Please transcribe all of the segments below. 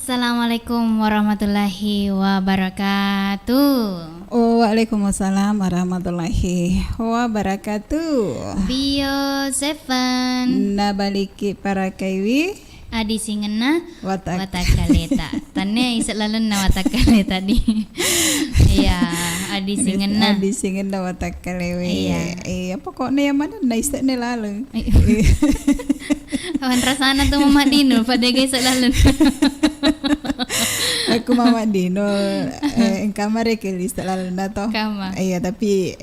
Assalamualaikum warahmatullahi wabarakatuh. Waalaikumsalam warahmatullahi wabarakatuh. Bio Seven Nabaliki para kaiwi adi singena watak. watakaleta. Tane isalalan na watakaleta di. Iya, adi singena. Adi singena watak kalewi. Iya. Pokoknya yang mana naisa ne lalu. Awan rasana tuh Mama Dino pada guys isalalan. Aku Mama Dino en kamar kelis lalu na to. Kama. Iya tapi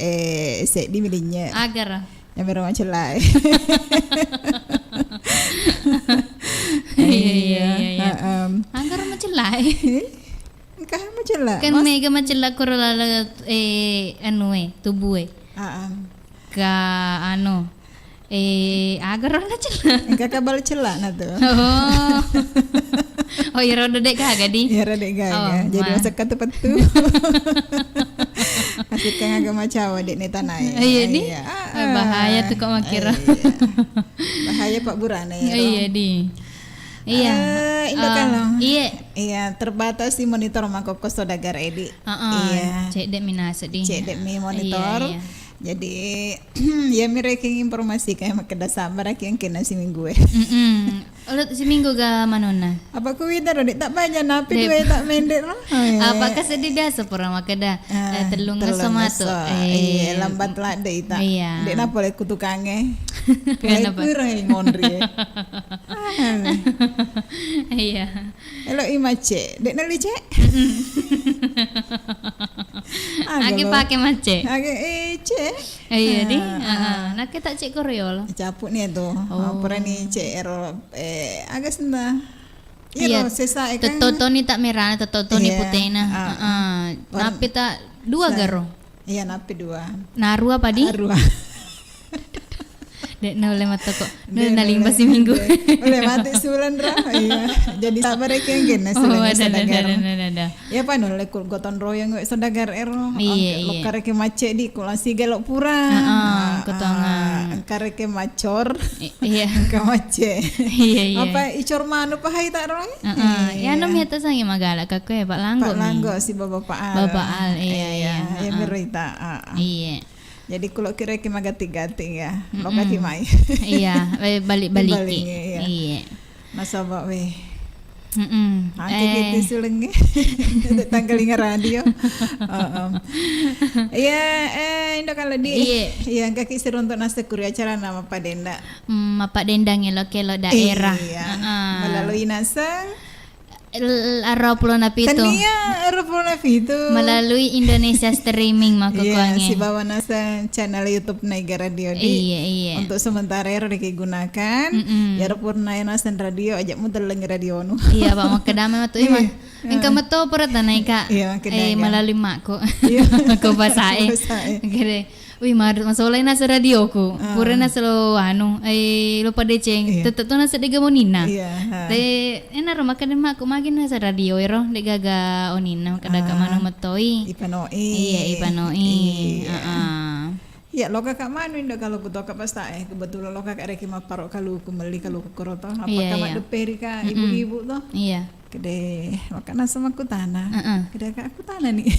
di milinya. Agar. Yang berumah celai. Iya. Agar macelai. Kah macela. Kan mega macela korolala tubuh ka agar na cela. Engkau kabal celak na tuh. Oh ya roda dek kagak di. Ya rada gaga. Jadi masak kata petu. Asik kan agak macam dek ni tanah. Iya di. Bahaya tuh kok makira. Bahaya Pak Burana ya. Iya di. Iya. Iya terbatas di monitor mako kosodagar edi. Iya. Cek dek minasa di. Cek dek mi monitor. Iya. Jadi ya mireking informasi kayak makeda sabar yang kena si minggu Ulut si minggu ga manona. Apa ku widar dik tak banyak napi dua tak mendek loh. Apakah sedih dah sepura makeda telung somato. Lambat lah dek ita. Iya. Dek napa lek kutukange. Kenapa? Kurai mondri. Iya. Elo imace, dek nali cek. Agi pakai mace. Agi cek. Iya di. Nak kita cek koreol. Capuk nih tuh. Pura nih cek ero agak senda. Iya. Sesa kan. Toto ni tak merah, toto ni putih na. Napi tak dua garo. Iya napi dua. Naru apa di? Naru. Dek na oleh mata kok. Na limba si minggu. Oleh mati sulan ra. Iya. Jadi sabar yang kena sulan sadagar. Ya pa no lek goton royong sadagar ero. Iya. Lokare ke mace di kulasi gelok pura. Kotongan. Kare ke macor. Iya. Ke mace. Iya. Apa icor manu pa hai tak roy? Ya nom ya ta sangi magala kakko ya Pak Langgo. Pak Langgo si Bapak Al. Bapak Al. Iya. Ya mirita. Iya. Jadi kalau kira kira magati-gati ya, lo kaki mai. Iya, balik-balik. Iya. Masa bawa weh. Angke gitu sulengnya, tanggalinga radio. Iya, indah kalau di. Iya, kaki seru untuk nasi kuri acara nama Pak Denda. Pak Denda ngelo daerah. Iya. Melalui nasa. Aroplo na pito. Tania aroplo na pito. Melalui Indonesia streaming makukuangnya. Iya, si bawa nasa channel YouTube Naiga Radio di. Iya. Untuk sementara ya digunakan. Ya purna nasa radio ajak muter lagi radio nu. Iya, Pak mau kedame matu ima. Engka meto perata naika. Iya, kedame. Melalui makku. Iya. Ko basae. Gede. Wih, masolay na sa radio ko. Pura na sa lupa deceng. Tetap to na sa diga monina. Iya. Enaro makadama ko magin na sa radio ero digaga onina makadaga mano matoi. Ipanoi. Iya, ipanoi. Ya loka kak manu indah kalau kuto kak pasta kebetulan loka kak reki parok kalau kumeli kalau kekoroto apa kamak deperi kak ibu-ibu toh. Iya. Kede makana sama aku tanah. Kede kak aku tanah nih.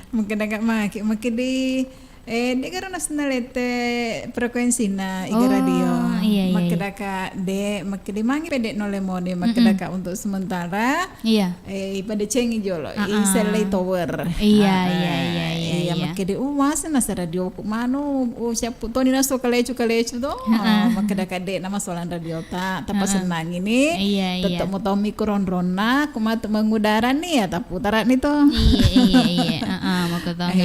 Mungkin agak maki di di karena senalete frekuensi na iga radio. Iya. Makadaka de makadi mangi pede nolemone makadaka untuk sementara. Iya. Pada cengi jolo isele tower. Iya. Makadi mas na sa radio ko mano siap toni na so kalechu do. Makadaka de nama solan radio tapos senang ini. Iya. Tetap mau tahu mikron-rona kumat mengudara nih ya taputaran itu. Iya. Makotong.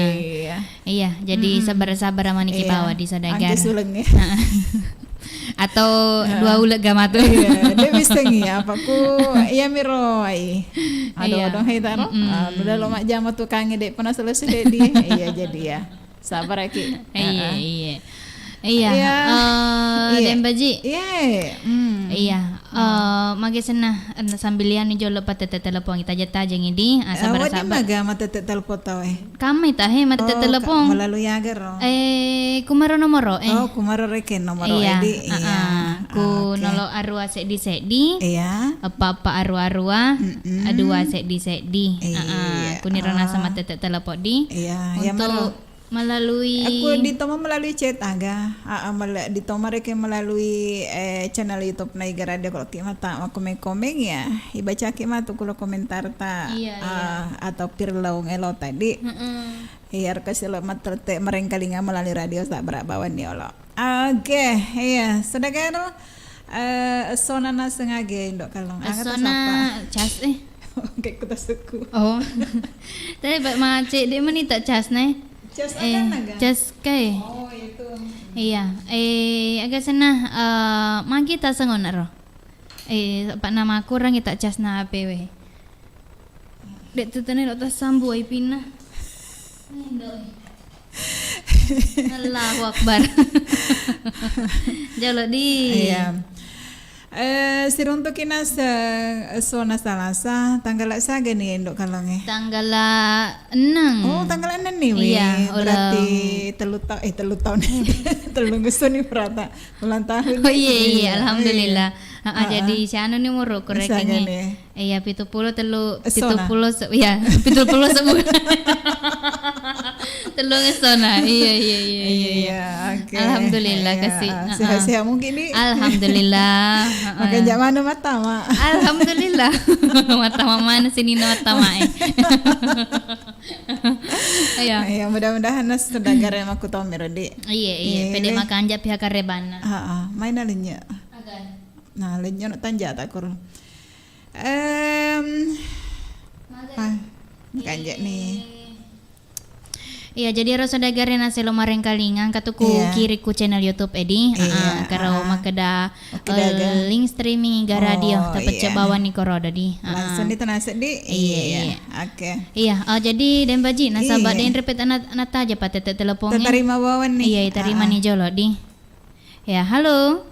Iya, jadi sabar-sabar sama niki bawa di Sadagar. Angke sulengnya. Atau dua ulet gamatu. Iya, dia bisa nggak apa ku iya miro ai. Aduh hai taro. Udah lo mak jam tu kange dek pernah selesai dek dia. Iya jadi ya. Sabar aki. Iya. Dembaji. Iya. Iya. Magi senah sambilian ni jolo patete telepon kita jata jeng ini sabar Wadi sabar. maga matete telepon tau Kami tahe matete telepon. Melalui agar ro. Kumaro nomoro Kumaro reken nomoro iya, edi. ku nolo arua sedi Iya. apa arua adua sedi Iya. ku nirona sama tete telepon di Iya, ya maro. untuk melalui Aku ditoma melalui chat aga. Ditoma reken melalui channel YouTube na igara dia kalau kita mata komen ya. Ibaca kita tuh kalau komentar ta Iya. atau pirlaung elo tadi. Iya kasih lo materte merengkalinga melalui radio tak berabawan ni olo. Oke, iya. Sedangkan sona na sengage indok kalong. sona cas Oke, kita suku. oh tapi bak macet dia meni tak cas nih Just naga. cas kay Oh, itu. iya agak senah magi ta sangon ro pak nama aku orang kita cas na APW dek tutane lo tas sambu ai pinah Allahu Akbar jalo di Iya. Siruntuk kina sona salasa tanggal saga nih indok kalonge. tanggal 6 Oh, tanggal 6 nih we. Iya, Berarti telu tahun. Telu gusto nih perata ulang tahun. oh iya alhamdulillah jadi si anu nih muru korek Saga ini nih. iya 70 telu Sona. 70 ya 70 sebulan telu ngesona iya Oke. Alhamdulillah, Iya, kasih. Sehat-sehat mungkin nih. alhamdulillah Makan jak mana mata mak. alhamdulillah mata mama sini mata mae iya Ya mudah-mudahan nas sedagar yang aku tahu mirodi. iya pede makan aja pihak karebana Main alinya. agan Nah, alinya nak tanja tak kur. Kanjak nih. Iya, jadi harus ada garena selo mareng kalingan katuku Iya. kiri ku channel YouTube edi. Iya, Karo makada Makada link streaming ga radio Oh, tapi iya. bawa ni koroda di. Langsung di tanah sedih. Iya. Oke. Iya, jadi den baji na sahabat Iya. den repeat anak aja patete teleponnya. Terima bawan nih. Iya, terima nih jolo di. Ya, halo.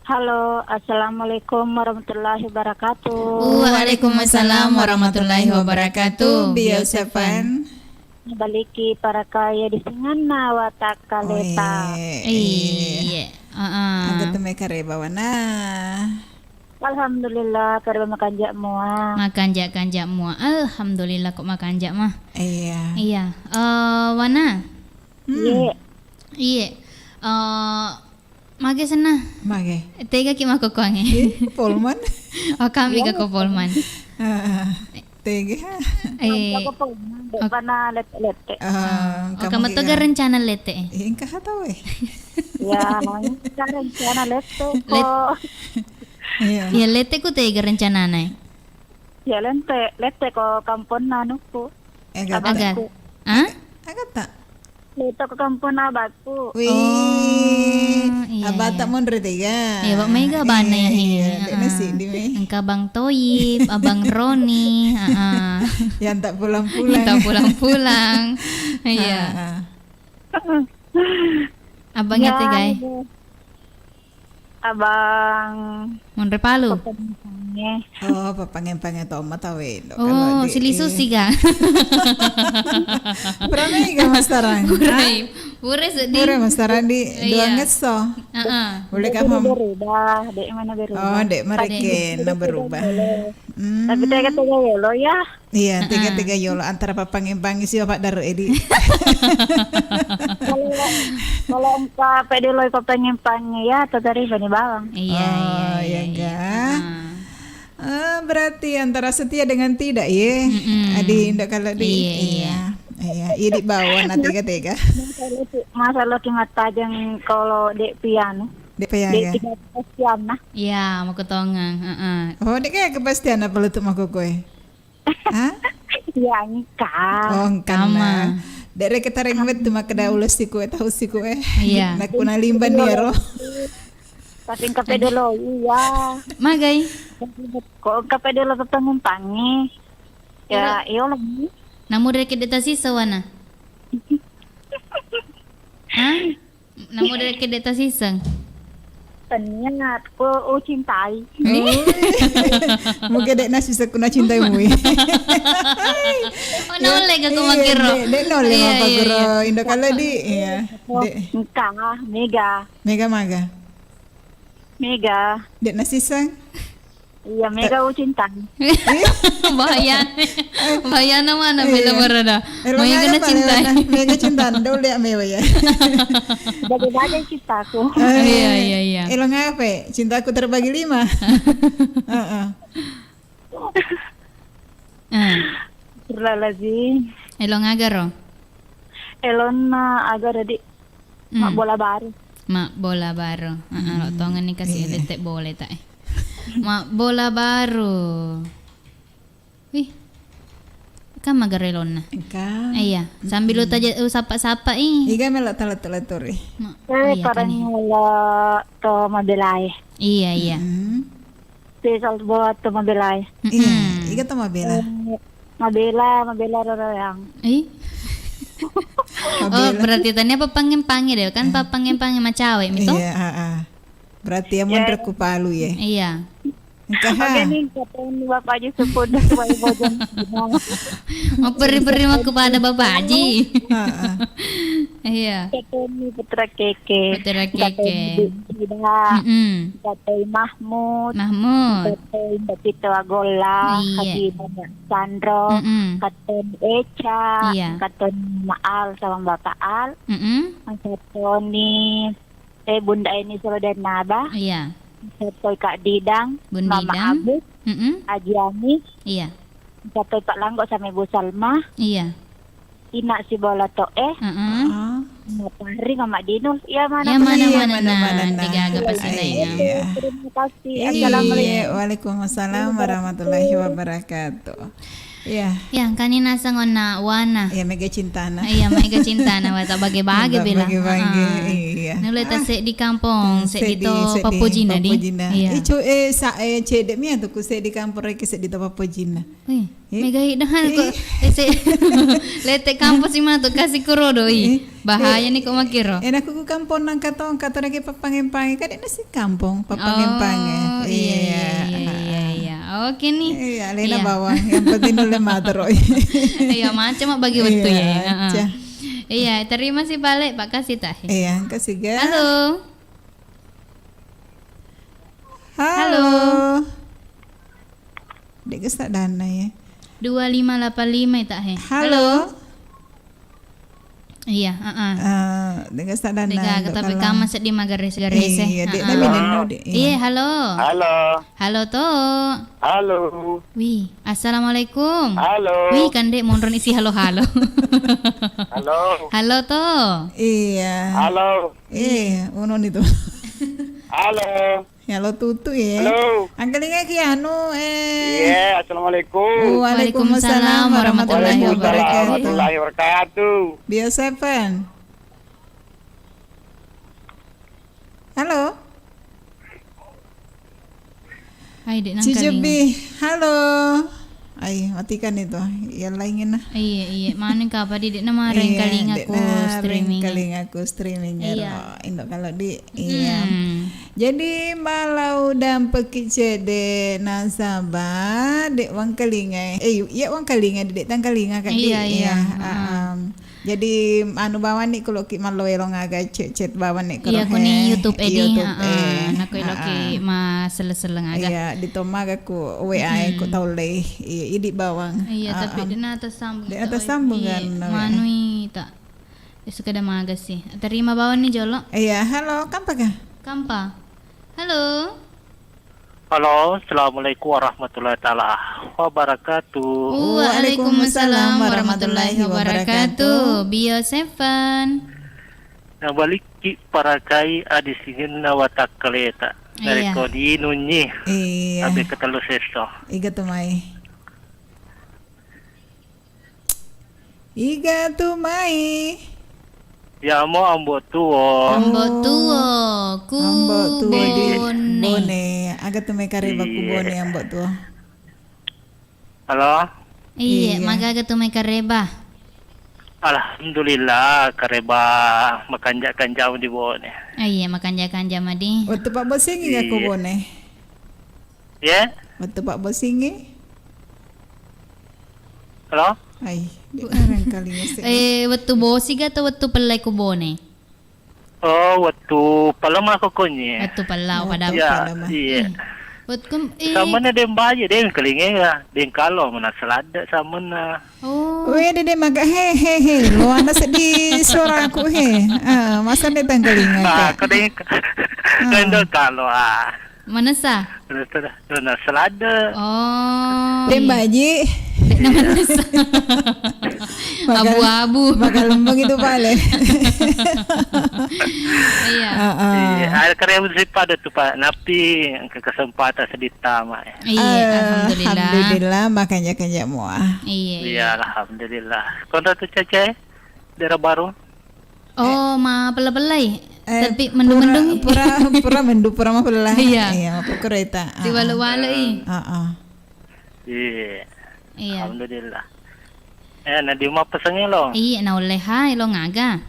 Halo, assalamualaikum warahmatullahi wabarakatuh. Waalaikumsalam warahmatullahi wabarakatuh. Biosepan. Baliki para kaya di singana wataka leta. Iya. Agak tuh mereka rebawana. Alhamdulillah karena makan jak mua. Makan jak mua. Alhamdulillah kok makan jak mah. Iya. Iya. Wana. Ye, Iya. Mage sana. Mage. Tega ki mako kuange. Polman. Oh kami ka kopolman. Tege. aku pun depan lete. Kamu tuh ga rencana lete. Ingkah tahu Ya, sekarang sana lete ko. Iya. Ya lete ku tega rencana nai. Ya lete ko kampung nanu ko. Agak Agar. Ah? agak tak. Lete ko kampung abadku. Wih. iya, Abah iya. tak mau tiga. Ya, Pak Mega bana ya Iya, hi. dek nasi di me. Engka Bang Toyib, Abang Roni, Yang tak pulang-pulang. kita pulang-pulang. Iya. Abangnya teh guys. Abang Mun repalu. penyanyi. Oh, papangen-pangen tomat awin. Oh, sili susi ga. Berapa iga Mas Tarang? Burai. Burai sedih. Pura Mas Tarang di dua Iya. ngeso. Heeh. Boleh Dek kamu? berubah, dek mana berubah. Oh, dek mereka na berubah. Tapi tega-tega ya lo ya. Iya, tiga-tiga yolo antara papangen-pangen si Bapak Daru Edi. Kalau engkau pede lo pengen ya, tadi bani bawang. Iya, Oh, iya, ya iya. enggak. Berarti antara setia dengan tidak ya. Adi indah kalau di. Iya, Iya, iya di bawah na tiga-tiga. Masalah di mata jeng kalau dek piano, Dek dek payaga. tiga piano. Iya, mau ketongang. Heeh. Oh, dek kayak kepastian apa letuk mako kue? Hah? Ya nikah. Oh, Kama. karena dari kita ringbet tuh maka dah ulas si kue tahu si kue. Iya. Nak kuna limban ya roh. Tapi engkau pede lo iya. Magai. Kok engkau pede lo pengen pangi. Ya, iyo lagi. Namu dari kedeta sisa wana. Hah? Namu dari kedeta sisa. tanya ko cintai. Mungkin dek nasi sekuna cintaimu. Oh, noleh ka kumakiro. Dek noleh Iya, apa iya, guru Indo kalau di ya. Dek Engka, Mega. mega maga. Mega. Dek nasi sang. Iya, Mega cintai. Bahaya. Bahaya naman na bila berada. Mau Elong yang kena cinta. Mega cinta ndo lihat mewa ya. Bagi-bagi cintaku. Iya. Elong apa? Cintaku terbagi 5. Heeh. Terlalazi. Elong agaro. Elon agak ada mak bola baru. Mak bola baru. Lo tongan ni kasih letek boleh tak? Mak bola baru. Wih. Kan magarelon na. Engka. Iya, sambil lu taja sapa-sapa Iga melak talat-talaturi. Iya kan. Parang wala to mabelay. Iya. Spesial buat to mabelay. Iya, iga to mabela. Mabela rarayang. Oh, berarti tanya papangin-pangin deh kan papangin-pangin macawe itu? Iya, berarti yang mau ku palu ya. Iya. Engka ha. Magaling katong bapak aja sepod na sa bojan. Mau beri-beri mah kepada Bapak Haji. Iya. Katong ni Putra Keke. Putra Keke. Katong Mahmud. Katong Batito Agola. Iya. Katong Sandro. Katong Echa. Iya. Katong Maal sama Bapak Al. Katong ni Bunda ini Sorodan Naba. Iya. Katong Kak Didang. Bun Mama Didang. Abus. Aji Ami. Iya. Katong Pak Langgo sama Ibu Salma. Iya. Ina si Bola Toe. Matahari Mama Dinul. Ya mana Ya mana tiga agak pasti naik. Terima kasih. Iya, Assalamualaikum. Waalaikumsalam warahmatullahi wabarakatuh. Iya. Ya, kanina sangon na wana. Iya, mega cintana. Iya, mereka cinta na wata bagi-bagi bilang. Bagi-bagi, iya. Nulai tasik di kampung, sek di to Papujina di. Iya. Icu sa cedek mi tu ku sek di kampung rek sek di to Papujina. Wih, mega hidahan kok. Letek kampus si mana tu kasih kurodo bahaya nih kok makiro. Enak ku kampung nang katong lagi papangeng-pangeng kadek nasi kampung papangeng-pangeng. Iya. Oke nih. Iya, Lena bawang yang penting dulu materoi. Iya, macam bagi betul ya. Iya. Iya, terima kasih balik Pak Kasih tah. Iya, kasih ga. Halo. Dek gesak dana ya. 2585 tak he. Halo. Iya, Dek gesak dana. Dek tapi kamu sedih magares-gares. Iya, dek tapi neno dek. Iya, halo. Halo to. Halo. Wih, assalamualaikum. Halo. Wih, kan dek mondron isi halo. Halo to. Iya. Halo. Unon itu. Halo. Halo tutu ya. Halo. Angkelinga ki anu Iya, assalamualaikum. Waalaikumsalam warahmatullahi Warahmatullahi wabarakatuh. Biasa Pan. Halo. Hai dek nang Cijebi. Halo. Ay, matikan itu. Ya laingin nah. Iya. Mana kapa di dek nama reng kaling aku streaming. Kaling aku streaming Iya. Indo kalau di iya. Jadi malau dan pekik cede nasabah dek wang kalinga. Ya wang kalinga dek tang kalinga kan Iya. Jadi anu bawa nih kalau ki malo elong agak chat bawa nih Iya, aku nih YouTube edi. Nak Iya. iloki mas seleng agak. Iya, di tomaga ku WA ku tauleh. Iya, di bawang. Iya, tapi di atas sambung. Di atas sambung kan. Manui tak. Sekadar maga sih. Terima bawaan nih jolo. Iya, halo, kampa kah? Kampa. Halo. Halo, assalamualaikum warahmatullahi taala wabarakatuh. Waalaikumsalam warahmatullahi wabarakatuh. Bio 7. Nah balik ki parakai adisingin na watak kaleta. Dari Iya. kodi nunyi. Iya. Abe ketelu sesto. Iga tumai. Ya mo ambo tuo. Ambo tuo. Bone. Aga tumai kareba ku bone ambo tuo. Halo. Iya, magaga tumay kareba. Alhamdulillah kareba makanjakan jauh di bawah nih. Iya makan jam adi. Waktu Pak Bos singi aku Iya. bone. Ya, Waktu Pak Bos singi. halo. Ay, di orang kali ngisi. Waktu bosi ga atau waktu pelai kubone? Oh, waktu palama ko kunye. Waktu pelau pada. Ya, Palama. iya. Waktu Sama na din baje din kalinge nga. Din kalo mana selada sama na. Oh. Weh dede maga he. Lo anak sedih suara aku he. Masa nih tanggalingan Ah, ka. kadang kando kalo Mana sa? na selada. Oh. Dem baji. Dek nama sa. Abu-abu. Maga lembang itu pale. Iya. Iya, ada karya musik pada tuh Pak. Napi ke kesempatan sedita mah. Iya, alhamdulillah. Alhamdulillah makanya kanya muah. Iya. Iya, alhamdulillah. Kontra tuh Cece daerah baru. Oh, ma pelai-pelai. Tapi mendung-mendung. Pura mendu pura mah pelah. Iya. Iya, kereta. Di walu-walu. Iya. Iya. Alhamdulillah. Na di rumah pesangnya lo. Iya, na oleh hai lo ngaga.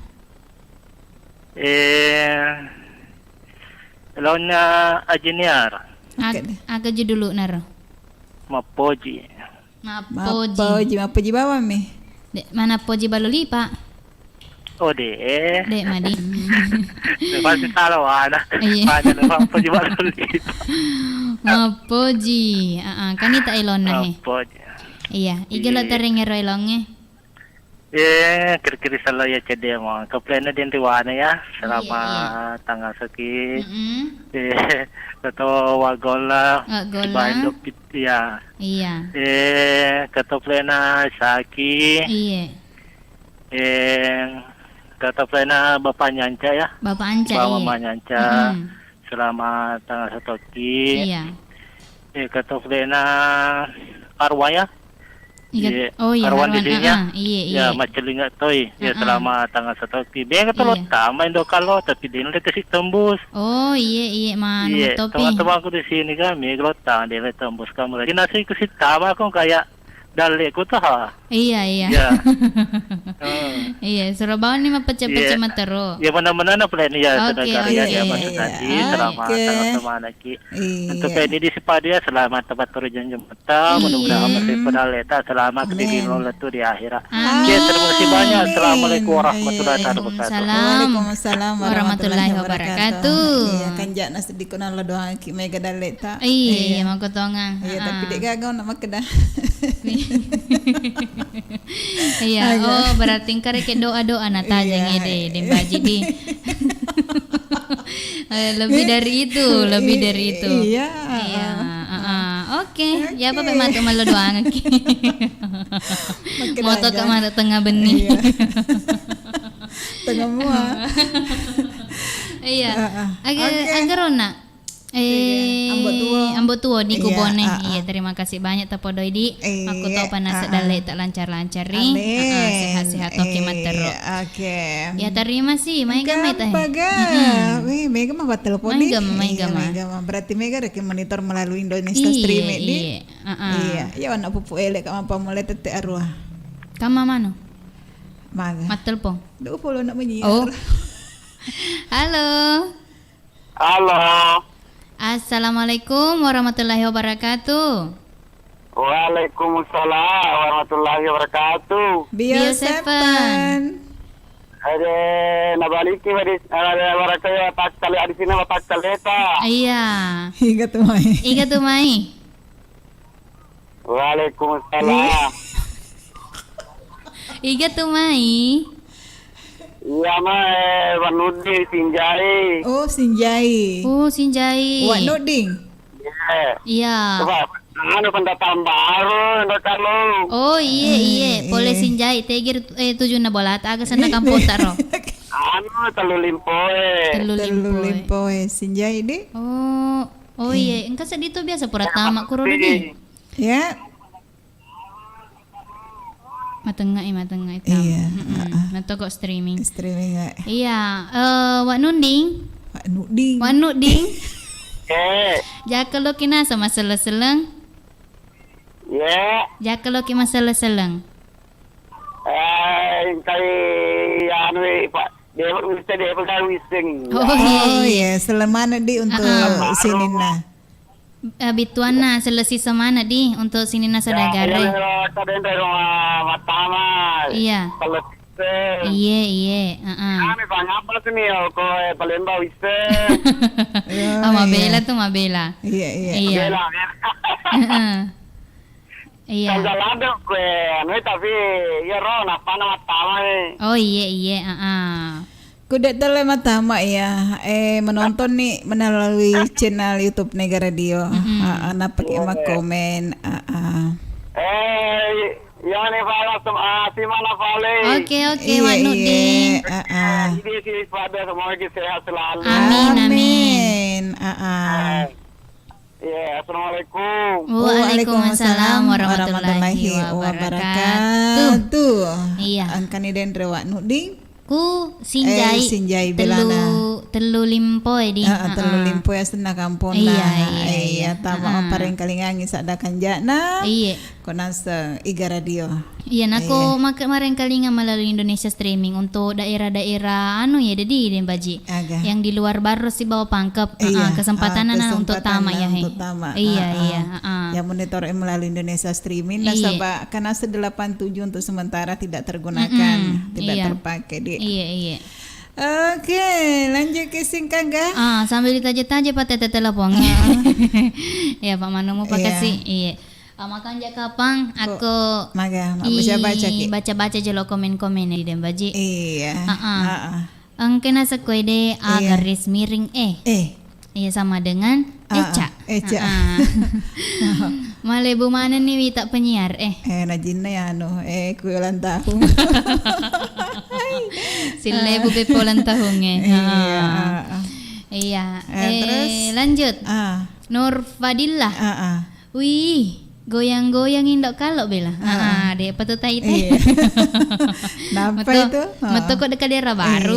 Lo na engineer. Aga ju dulu naro. Mapoji. Mapoji. Mapoji bawa mi. Dek mana poji baloli, Pak? Oh deh. Dek madi. Pasti salah ada. Iya. Ada mapoji baru. Mapoji. Kanita ilon na he. Mapoji. Iya, igalo terengero ilongnya. Kira-kira salah ya cede mo. Kaplena din tiwana ya selama tanggal seki. Kato wagola. Wagola. Bandok ya. Iya. Kato plena saki. Iya. Kato plena bapak nyanca ya. Bapak Anca Bapak iya. mama nyanca selama tanggal setoki. Iya. Kato plena arwah ya. Iya. Oh iya, Arwan Arwan. didinya. Iya. Ya macelinga toy. Ya selama tanggal setoki. Biar katulot tama indo kalo tapi din ulit kasi tembus. Oh iya manu Iya, topi. teman-teman aku di sini kami gelotang dia tembus kamu. Dinasi ku si tama aku kayak dale ku tuh ha. Iya. Ya. Iya, Surabaya ni mapecah-pecah matero. Ya mana-mana na plan ya Oke, karya oke. dia masuk tadi selama tengah-tengah lagi. Untuk ini di sepadia selamat tempat tujuan jembatan mudah-mudahan masih pedaleta selamat kedigin lo di akhirat. Ya terima kasih banyak. Assalamualaikum warahmatullahi wabarakatuh. Waalaikumsalam warahmatullahi wabarakatuh. Iya kan jak nas di kuna lo doa ki mega daleta. Iya, mau kotongan. Iya tapi dek gagau nak makedah. Iya, oh berarti karek doa-doa nata jangan deh baji di. Lebih dari itu. Iya. Iya. Oke, ya apa memang tuh malu doang lagi. Moto ke mana tengah benih. Tengah mua. Iya. Agar rona. Ambo tuo di kubone. Iya, terima kasih banyak tapodoi di. Aku tahu panas sedale tak lancar-lancar ri. Sehat-sehat oke matero. Oke. Ya terima sih, Mega mai teh. Wih, Mega mah buat telepon nih. Mega mah. Berarti Mega rek monitor melalui Indonesia Streaming di. Iya. Ya anak pupu elek ka mampa mulai tete arwah. Kama mano? Maga. Mat telepon. Duh polo nak menyiar. Oh. Halo. Assalamualaikum warahmatullahi wabarakatuh. Waalaikumsalam warahmatullahi wabarakatuh. Biosepan. Ada nabaliki ada warakaya pas kali di sini pas kaleta. Iya. Iga tumai. Waalaikumsalam. Iga tumai. Iya mah Wanuding Sinjai. Oh, Sinjai. Oh, Sinjai. Wak Nuding. Iya. Coba anu pendatang baru kalau. Oh iya. Boleh Sinjai tegir 7 na bolat aga sana kampung taro. Anu Telu Limpoe Sinjai di. Oh iya, engkau sedih tuh biasa pura tamak kuro di. Ya. Matengah itu. Iya. Nato kok streaming. Enggak. Iya, Wak Nuding. Jakalo kina sama seleng. Ya. Jakalo ki masalah seleng. Kayak anu Pak dia bisa dia pegang wising. Oh iya, selemana di untuk sinina. Bituana selesai semana di untuk sinina sadagare. Ya, kadang dari rumah Matama. Iya. Kalau Iya. kami pangapal sini ko Palembang bisa. Mabela tuh Mabela. Iya. Bela. Iya. Kanjalado kue, anu tapi ya ro napa nama Matama nih. Oh iya. Kuda Matama ya, menonton nih melalui channel YouTube Nega Radio. Anak pakai komen. Yang nih fala si mana fale. Oke, Wanu ding. Ini sih pada semua sehat selalu. Amin. Ya, assalamualaikum. Waalaikumsalam warahmatullahi wabarakatuh. Iya. Angkani den rewak nuding. Ku Sinjai telu limpo di. Telu limpo ya sena kampung iya. Tama pareng kalingangi sadakan jana. Iya. Konasa Iga Radio. Iya, nako kemarin kali melalui Indonesia streaming untuk daerah-daerah ya dedi den baji. Yang di luar Baros di bawah Pangkep. Kesempatan untuk tama ya he. Iya. Yang monitor melalui Indonesia streaming nasabah karena 87 untuk sementara tidak tergunakan, tidak terpakai di. Iya. Oke, lanjut ke singkangga. Sambil ditaja-taja Pak Tete telepon. Ya Pak Manomu pakai sih. Iya. Makan jak kapang aku baca jelo komen-komen di Dembaji. Iya. Angkena sekoi de garis miring iya sama dengan Eca. Malebu mana nih tak penyiar najinna ya kue ulang tahun. Silebu bepo ulang tahun Iya. Terus lanjut. Nur Fadillah. Wih, goyang-goyang indok kalau bela. Dia patut tai teh. Napa itu? Metu kok dekat daerah baru.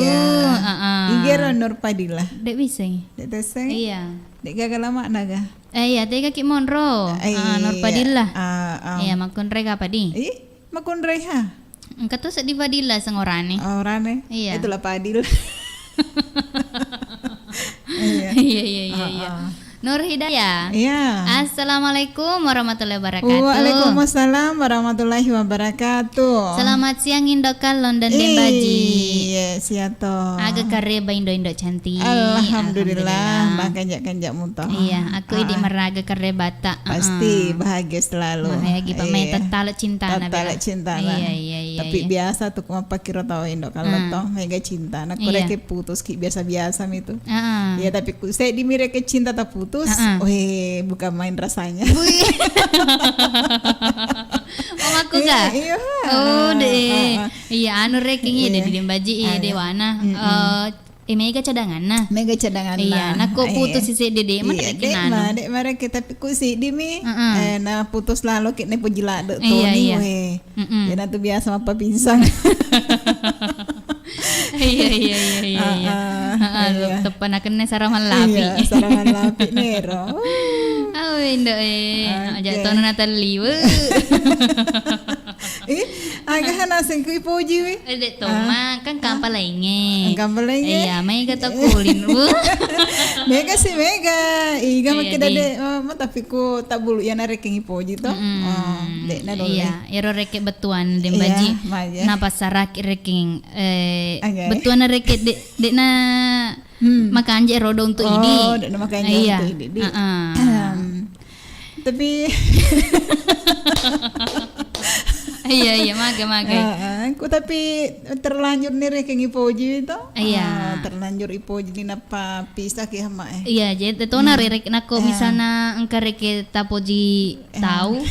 Igero Nur Fadillah. Dek bisa. Dek teseng. Iya. Dek gagal lama naga. Iya, teh kaki Monro. Nur Fadillah. Iya, makun reka apa di? Makun reha. Engkau tuh di Fadillah sengorane. Orane. Iya. Itulah Fadil. Iya. Nur Hidayah. Iya. Assalamualaikum warahmatullahi wabarakatuh. Waalaikumsalam warahmatullahi wabarakatuh. Selamat siang Indokal London Dembaji. Iya, siato. Agak kareba Indo cantik. Alhamdulillah. Kanjak muntah. Iya, aku idi meraga kareba tak. Pasti bahagia selalu. Bahagia pameta talak cinta na. Talak cinta na. Iya. Tapi biasa tuh apa kira tahu Indokal toh mega cinta. Nak koreke putus ki biasa-biasa itu. Iya, tapi saya dimireke cinta tak putus. Bukan main rasanya. Aku gak? Iya. Iya, anu reking di Dembaji dewana. Mega cadangan nah. Iya, nak kok putus si dede mana kinan. Dek mereka tapi ku si dimi. Nah putus lalu kita pujila dek tuh nih. Ya nanti biasa apa pinsang. Iya. Tepan akan saraman lapi. Iya, saraman lapi nero. Indah ajak tahun Natali. Agak naseng ku ipoji we. Dek Toma kan kampal lainnya. Iya, mai kata kulin. Mega sih mega. Iga makin dade tapi ku tak bulu ya nareking ipoji to. Dek na dole. Iya, ero reke betuan Dembaji. Napa sarak reking betuan reke dek na makan je rodo untuk ini. Dek na makan je untuk ini. Tapi iya maga. Aku tapi terlanjur nih reking ipoji itu. Iya. Terlanjur ipoji di napa pisah ki hama Iya, jadi itu rek nako misalnya engkau reke tapoji tahu.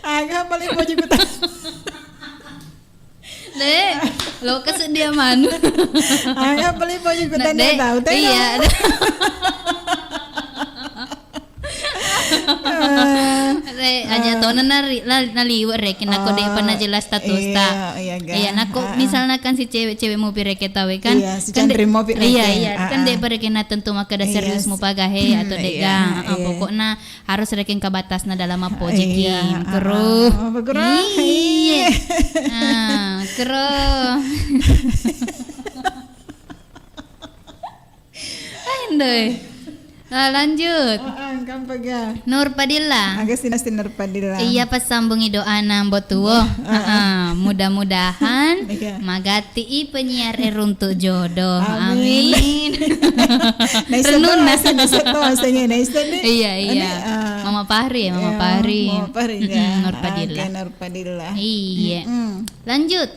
Agak paling ipoji ku tahu. Dek, lo kesediaman. Agak paling ipoji ku tahu teh. Iya. re aja to naliwat re kina ko de pana jelas status ta. Iya nako misalnya kan si cewek-cewek mau pireke tawe kan. Iya, si cantri mau pireke. Iya, kan de pare kena tentu maka da serius mu pagahe atau dega. Pokoknya harus reken kabatasna dalam apa jikim. Kero. Iya. Kero. Ayo lanjut. Nur Padilla. Agak sinas Nur Padilla. Iya pas sambungi doa nambot tuwo. Mudah-mudahan magati penyiar runtuk jodoh. Amin. Renun nasa to asanya nasa nih. Iya. Mama Pahri. Mama Pahri Nur Padilla. Nur Padilla. Iya. Lanjut.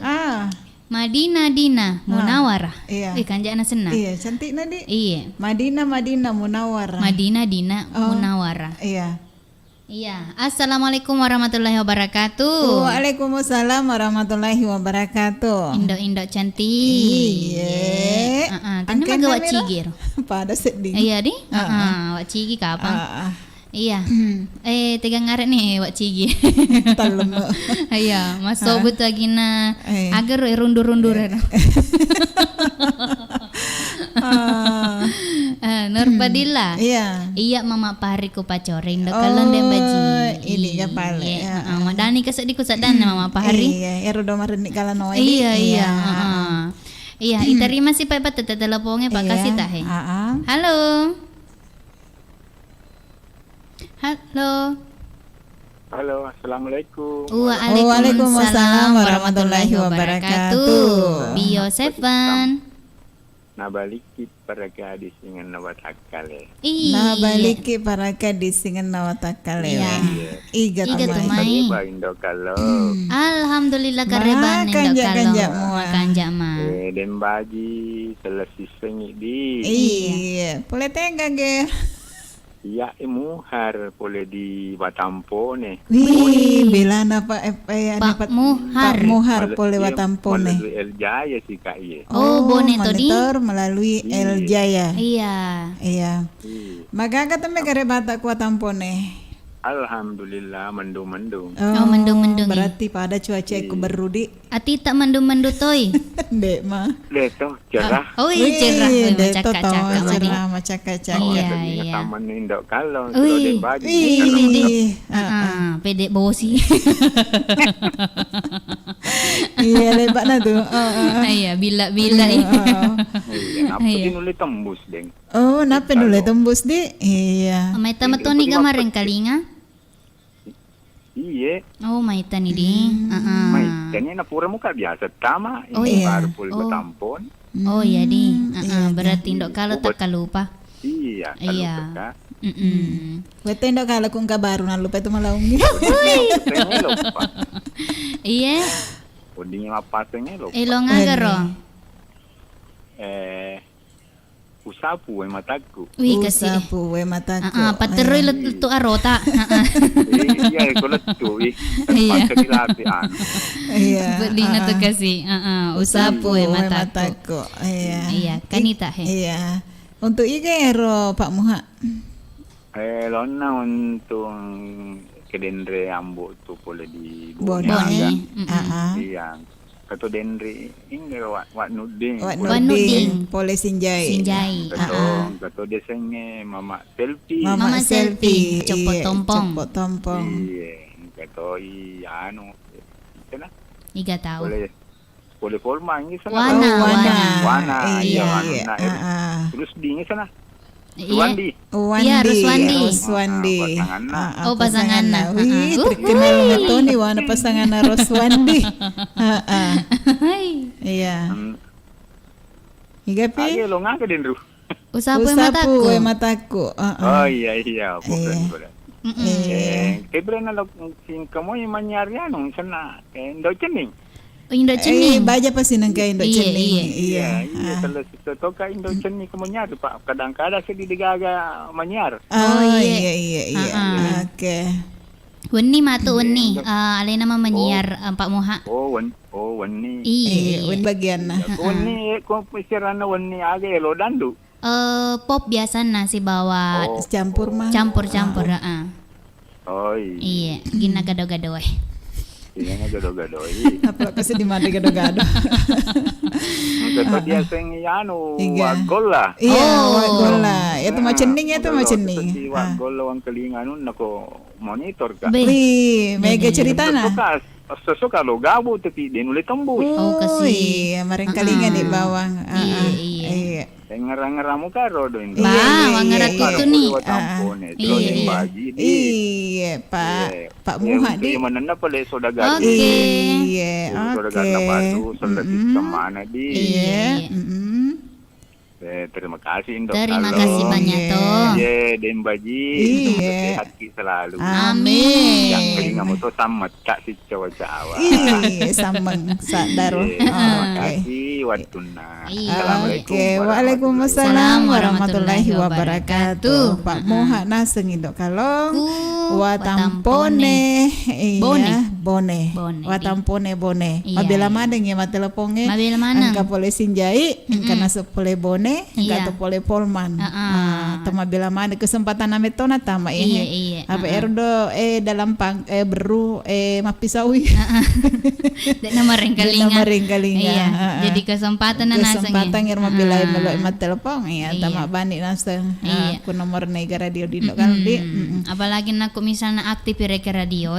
Madinah Dina Munawarah. Iya. Kanjana senang. Iya, cantik nadi. Iya. Madinah Munawarah. Madinah Dina Munawarah. Iya. Iya. Assalamualaikum warahmatullahi wabarakatuh. Waalaikumsalam warahmatullahi wabarakatuh. Indo cantik. Iya. Tanya mah gawat cigir. Pada sedih. Iya di. Wak cigi kapan? Iya. Tegang ngaret nih wak cigi. Talem. Iya, mas sobut lagi na agar rundur-rundur. Nur Padilla. Iya mama Pahri ku pacorin do kalon dem baji. Ini ya pale. Madani kasat di kusadan mama Pahri. Iya, ero do marenik kala noe. Iya. Iya, iterima si Pak tete teleponnya Pak kasih tah. Halo. Halo, assalamualaikum. Waalaikumsalam warahmatullahi wabarakatuh. Bio Seven. Nabaliki para gadis dengan nawatakale. Nabaliki para gadis dengan nawatakale. Iga tumai. Alhamdulillah kareban indo kalau kanjak mah. Den baji selesai sengit di. Iya, boleh tengah ge. Ya muhar boleh di Batampo nih. Wih, bela napa Pak Muhar. Pak Muhar boleh Batampo nih. Melalui El Jaya sih Kak Ye. Monitor melalui El Jaya. Iya. Maka kata me kare bata ku Batampo nih. Alhamdulillah mendung-mendung. Mendung-mendung. Berarti pada cuaca ku berudi. Ati tak mendung-mendung toy. Dek mah. Leto cerah. Cerah. Macak-cakak. Cerah macak-cakak. Iya. Sama nindok kalau den baju. Pede bosi. Iya lebat na tuh. Iya bila. Apa nulis tembus deng. Napa nulis tembus di? Iya. Mai tamat ni kemarin kalinga. Iya. Maitan ni di. Maitan ni napura muka biasa tama. Ini baru pul Batampon. Iya di. Berarti ndok kalau tak kalupa. Iya. Wete ndok kalau kung kabaru na lupa itu malaungi. Iya. Uding apa tengnya lupa. Elong agaro. Usapu mataku. Usapu mataku. Pateroy letu arota. Iya, kalau tu Iya. Iya. Dina tu kasi. Usapu mataku. Iya, kanita he. Iya. Untuk ero Pak Muha. Lona untuk kedendre ambo tu boleh di Bone. Iya. Kato dendre ingge wat nuding. Wat nuding. Boleh sinjai. Kato desenge mama selfie. Mama selfie. Copot tompong. Iya. Kato anu. Sana. Iga tahu. Boleh forma ini sana. Wana. Iya. Terus dingin sana. Ruswandi. Pasangan. Wih, terkenal ngeto nih wana pasangan Ruswandi. Iya. Iga pi. Ayo lo ngake denru. Usapu mataku. Oh iya. Boleh. Kebrana lo sing kamu yang manyarya nung sana. Ndo cening. Indo cening. Baja pasti nangka Indo cening. Iya. Kalau toka Indo cening kemunyar Pak. Kadang-kadang sedih digaga manyar. Iya. Oke. Weni matu weni. Ale nama menyiar Pak Muha. Weni. Iya. Weni bagian nah. Weni kompisirana weni aga elo dandu. Pop biasa nasi bawa. Campur mah. Campur. Oh iya gina gado-gado Iya gado-gado. Apa kasi di mana gado-gado. Kata dia sing anu wagol lah. Iya, wagol lah. Itu macening itu macening. Si wagol wang kelingan nun nako monitor ka. Wih, mega cerita na. Sesuka lo gabo tapi dia nulis tembus. Oh, iya, mareng kalingan di bawang. Iya. Ngera-ngera mo karo do ini. Ngera tutu nih. Iya, Pak Muha di. Iya, mana pala sodagar. Iya, sodagar na batu, sodagar sama di. Iya. Terima kasih Indok. Terima kasih banyak toh. Iya, Den Baji. Sehat selalu. Amin. Yang kelinga mo to sama cak si cawa-cawa. Iya, samang sadar. Terima kasih watuna. Oke, waalaikumsalam warahmatullahi wabarakatuh. Pak Moha naseng Indok kalong. Watampone. Iya, bone. Watampone bone. Mabela madeng ya mateleponge. Mabela manang. Angka pole sinjai, angka nasuk pole bone. Enggak tuh pole polman. Tama bila mana kesempatan name tona tama iya. Apa erdo dalam beru mapisawi. Dek nama rengkalinga. Iya. Jadi kesempatan yang mabila melo emat telepon ya tama bani nasa. Aku nomor negara radio di kan di. Apalagi nak misalnya aktif reke radio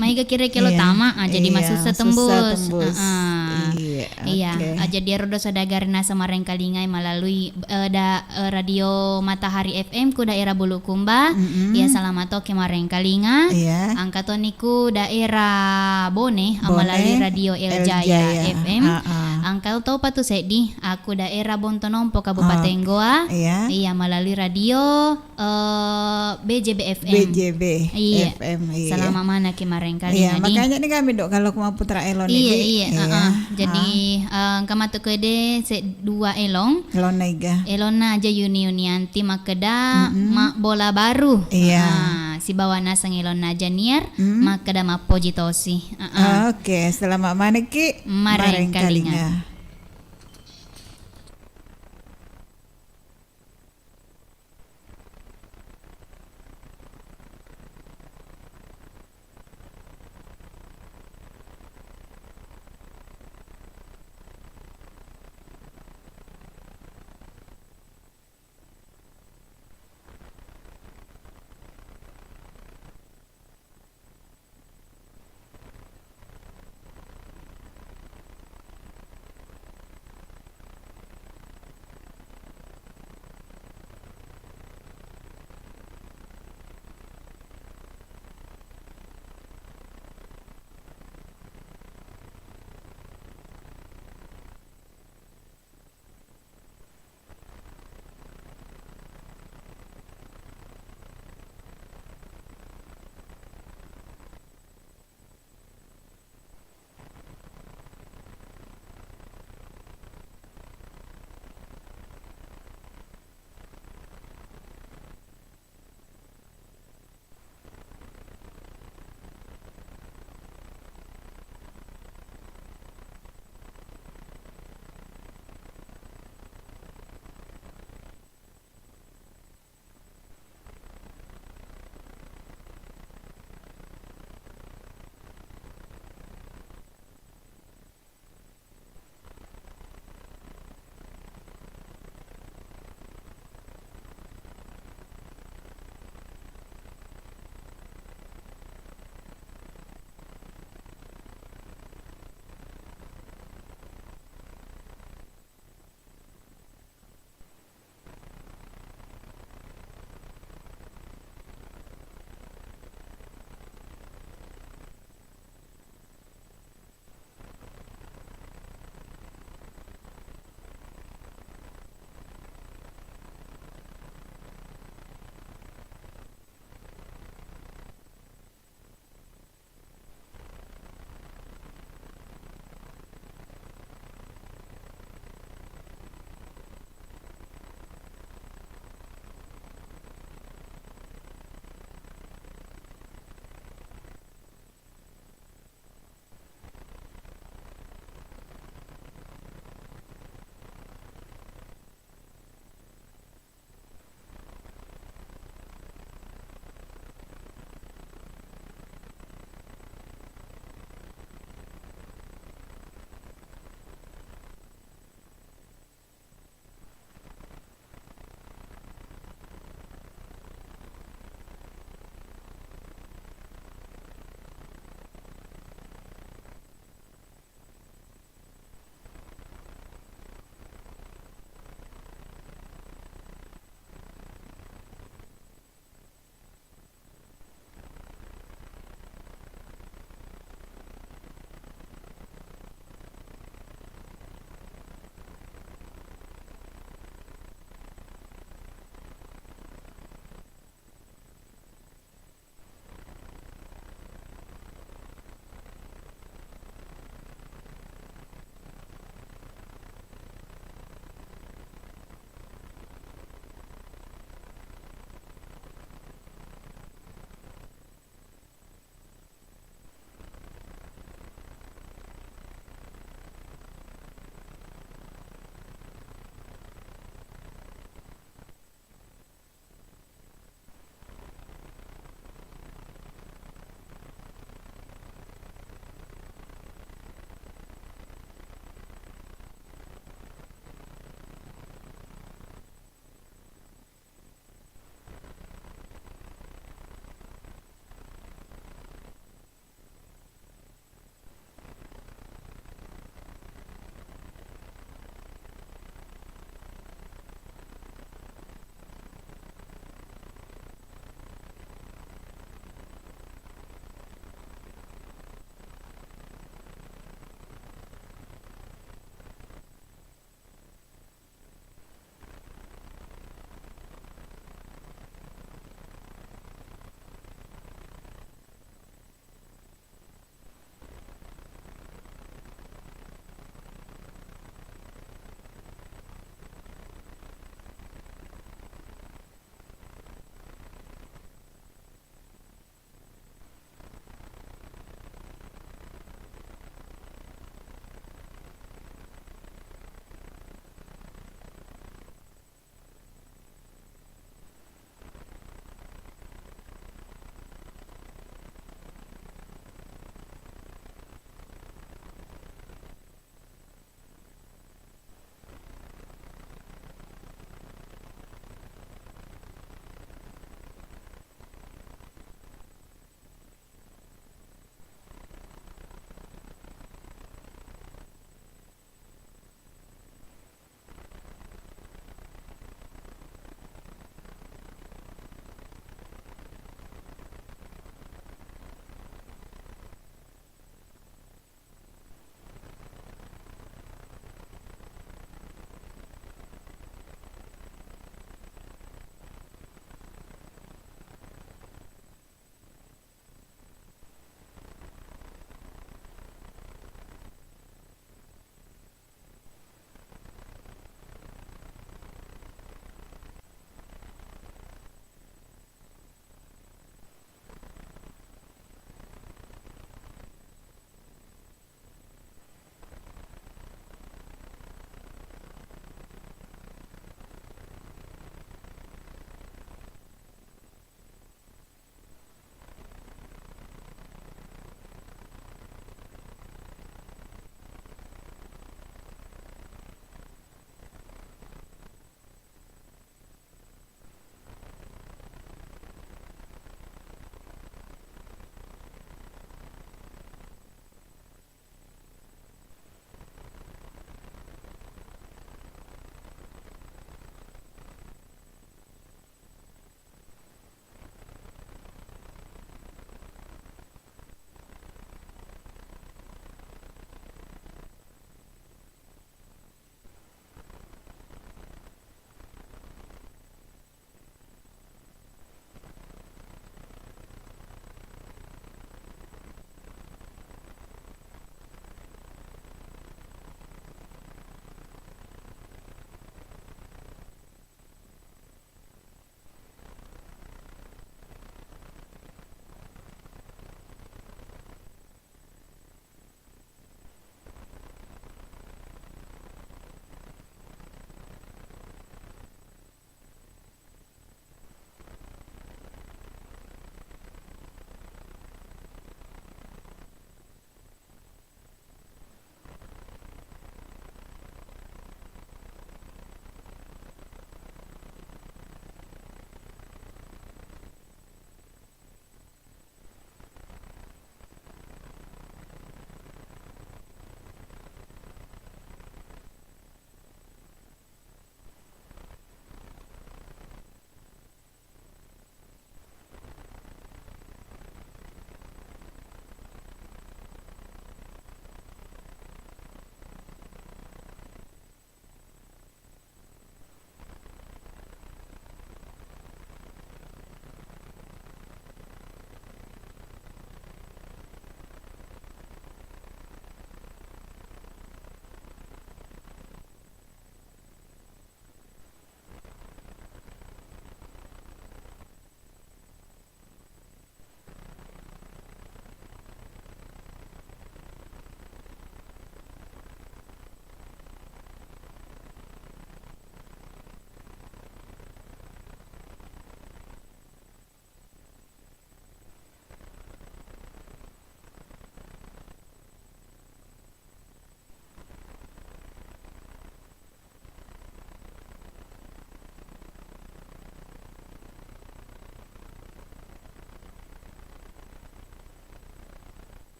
mai ga kira kilo tama jadi masuk setembus. Iya. Jadi erdo sadagar nasa marengkalinga melalui radio Matahari FM ku daerah Bulukumba. Ya salamato ke Marengkalinga. Angkatoniku daerah Bone melalui radio El Jaya FM. Angkal to patu sedi aku daerah Bontonompo Kabupaten Goa. Iya melalui radio BJB FM. FM. Selama mana ke Marengkalinga. Iya, makanya nih kami dok kalau mau putra elon ini. Jadi kamatu kede dua elong Elona aja Unianti Makeda mak bola baru. Si bawana sang Elona aja niar Makeda mak pojitosi. Oke, selamat maneki Marengkalinga.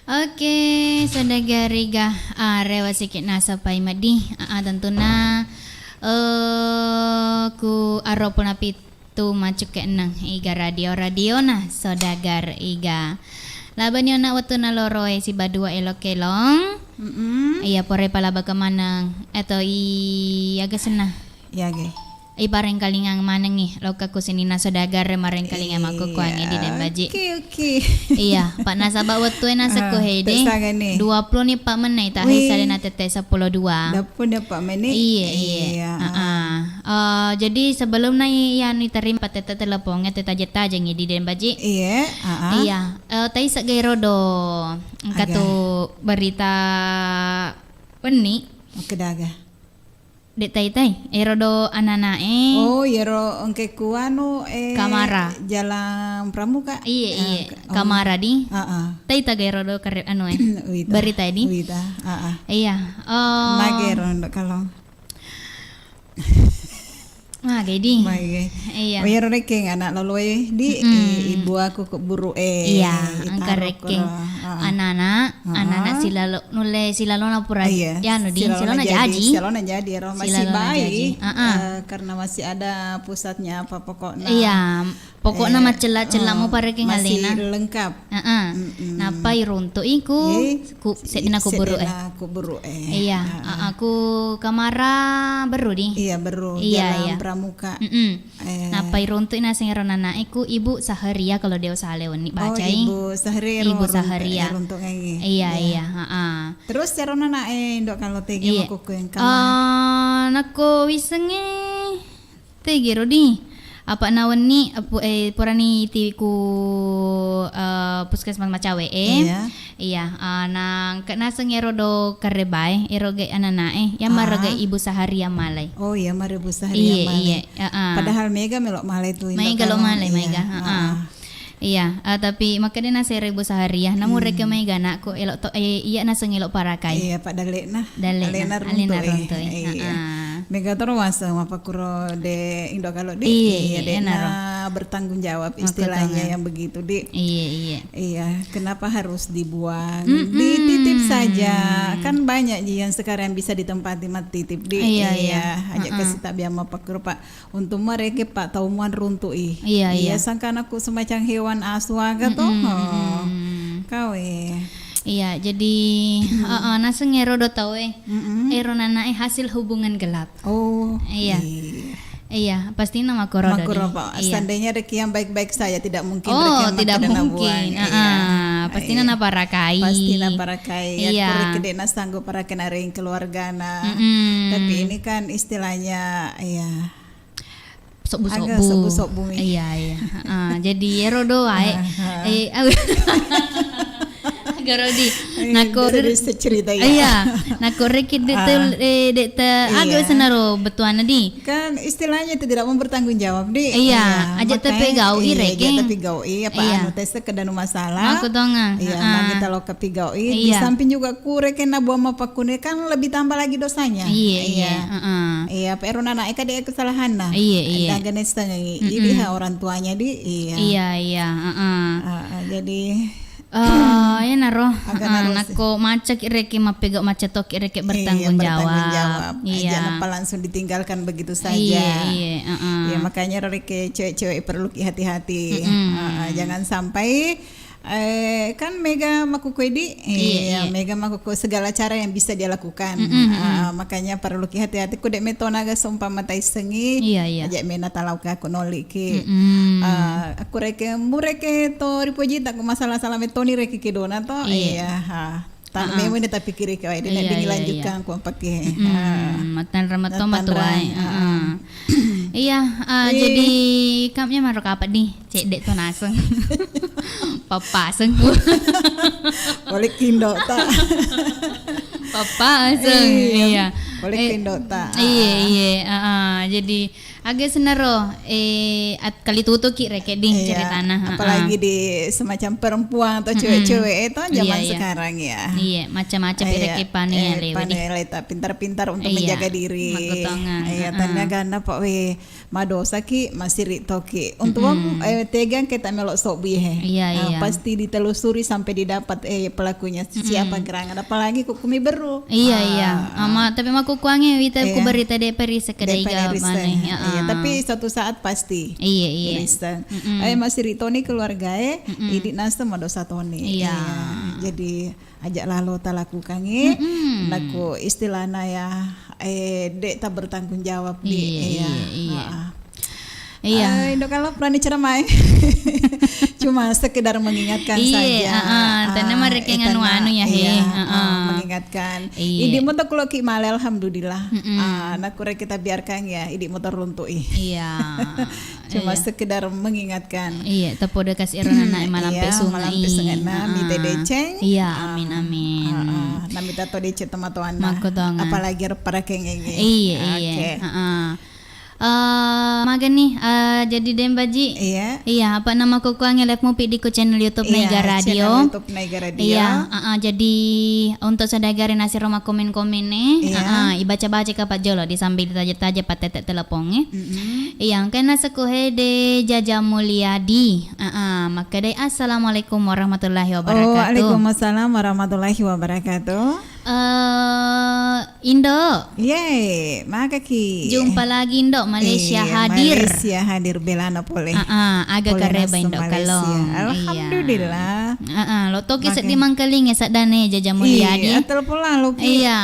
Oke, sadagariga rewa sikit nasa paimadi. Tentuna ku aropon apitu macuk ke nang iga radio nah sodagar iga. Laban yo na watu na loroy si badua elok-elong. Iya pore palaba kemanang eto i aga senah. Yage. I pareng kalingang maneng nih loka ku sini na sodagar mareng kalingang maku kuangi di dan baji. Oke. Iya, Pak nasabak watu nasa ku hede. 20 nih Pak menai tak hisa na tete 10 2. Dapun Pak menai. Iya. Jadi sebelum nai yang diterima tete teleponnya tete jeta aja di dan baji. Iya. Iya. Tai sagero do katu berita peni. Oke daga. Dek tai erodo anana Oh yero engke kuanu Kamara Jalan Pramuka iya Kamara di tai taga erodo karep berita di iya magero ndok kalau Gedi. Iya. Oyero reke anak loloy di ibu aku keburu Iya, angka reke. Anak silalo nule silalo na pura. Ya no di silalo na jadi roh masih baik. Karena masih ada pusatnya apa pokoknya. Iya, pokoknya macela-cela mau pareke ngalena. Masih lengkap. Napa iruntu iku ku sedina kuburu kuburu Iya, aku Kamara beru di. Iya beru. Iya. Pramuka. Napa iruntu ina sing ronana iku Ibu Saharia kalau dia usahale weni bacai. Ibu Saharia. Iya. Terus ronana ndok kalau tege makuku yang kamar. Nako wisenge tege rodi. Apa nawan ni purani tiku puskesmas Macawe iya nang kena sengero do karebay eroge ananae yang maroge Ibu Saharia malay iya mare Ibu Saharia malay padahal mega melok malay tu mega lo malay mega iya tapi makanya nasa Ibu Saharia namun reke mega nak ko elok to iya nasa ngelok parakai iya pak dalena runto mega terus apa kuro de Indo kalau di bertanggung jawab istilahnya yang begitu di iya kenapa harus dibuang dititip saja kan banyak yang sekarang bisa ditempati titip di aja kasih tak biar apa kuro pak untuk mereka pak tauman runtu iya sangkan aku semacam hewan aswaga toh kau Iya, jadi nasa ngero do tau eronana hasil hubungan gelap. Oh, iya, pasti nama koroda. Seandainya reki yang baik-baik saya tidak mungkin. Oh, tidak mungkin. Pasti nana parakai. Iya. Reki dek sanggup parakai naring keluargana. Tapi ini kan istilahnya, sok bumi. Iya. Jadi erodo Garodi, nako cerita nako reki dete agak senaro betuan di. Kan istilahnya itu tidak mau bertanggung jawab di. Iya, aja tapi gaui reki. Tapi gaui apa anu tes kedanu masalah. Aku tonga. Iya, kita lo kepi gaui. Di samping juga ku reki na buama pakune kan lebih tambah lagi dosanya. Iya, pero nana eka dia kesalahan nah. Iya. Dan ganesanya ini orang tuanya di. Iya. Jadi ya naro nako macak reki mapegak macetok reki bertanggung jawab. Iya. Jangan langsung ditinggalkan begitu saja. Iya. Makanya reki cewek-cewek perlu hati-hati. Jangan sampai kan mega makukwedi mega makuku segala cara yang bisa dia lakukan. Makanya perlu hati-hati ku dek metonaga seumpama tai sengi aja mena talau ka aku noli ki aku reke mureke to ripoji tak masalah-salah metoni reke kedona to tak memang dia tak pikir ke dia nak dilanjutkan aku pakai matan ramaton batuai iya jadi kampnya marok apa nih cek dek to naseng papa aseng boleh kindo tak papa aseng iya boleh kindo tak iya jadi agak senero at kali tutuki reke di ceritana. Apalagi di semacam perempuan atau cewek-cewek itu zaman sekarang ya. Iya, macam-macam reke pania leta pintar-pintar untuk menjaga diri. Iya, tanya gana pak we madosa ki masih ritoki. Untuk tegang kita melok sok bihe. Iya. Pasti ditelusuri sampai didapat pelakunya siapa gerangan. Apalagi kukumi beru. Iya. Tapi maku kuangnya wita ku beri tadi peri sekedai mana. Iya, tapi suatu saat pasti. Iya. Masih ritoni keluarga idik nasta madosa toni. Iya. Jadi ajak lalu tak lakukannya. Naku istilahnya ya dek tak bertanggung jawab di. Iya. Itu kalau berani ceramah cuma sekedar mengingatkan saja. Tanda mereka nganu ya mengingatkan. Idi motor kalau ki male alhamdulillah. Nak kurang kita biarkan ya idi motor runtuh. Iya. Cuma sekedar mengingatkan. Iya, tepo de kasih irona na malampe sungai. Malampe sengena mite deceng. Iya, amin. Nami tato deceng teman-teman. Apalagi para kengenge. Iya. Magan nih jadi Dembaji. Iya, apa nama kukuangnya live movie di channel YouTube Naiga Radio. Channel YouTube Naiga Radio. Iya, jadi untuk sadagari nasi Roma komen-komen nih. Ibaca-baca kapat jolo disambil taja-taja patetek teleponnya. Iya, kena sekuhe de Jaja Mulyadi. Maka deh assalamualaikum warahmatullahi wabarakatuh. Waalaikumsalam warahmatullahi wabarakatuh. Indo. Yeay, makaki. Jumpa lagi Indo, Malaysia hadir. Malaysia hadir belana pole. Agak kareba Indo kalau. Alhamdulillah. Lo toki sedih mangkaling ya sadane Jaja Mulyadi. Iya, atel pula lo. Iya,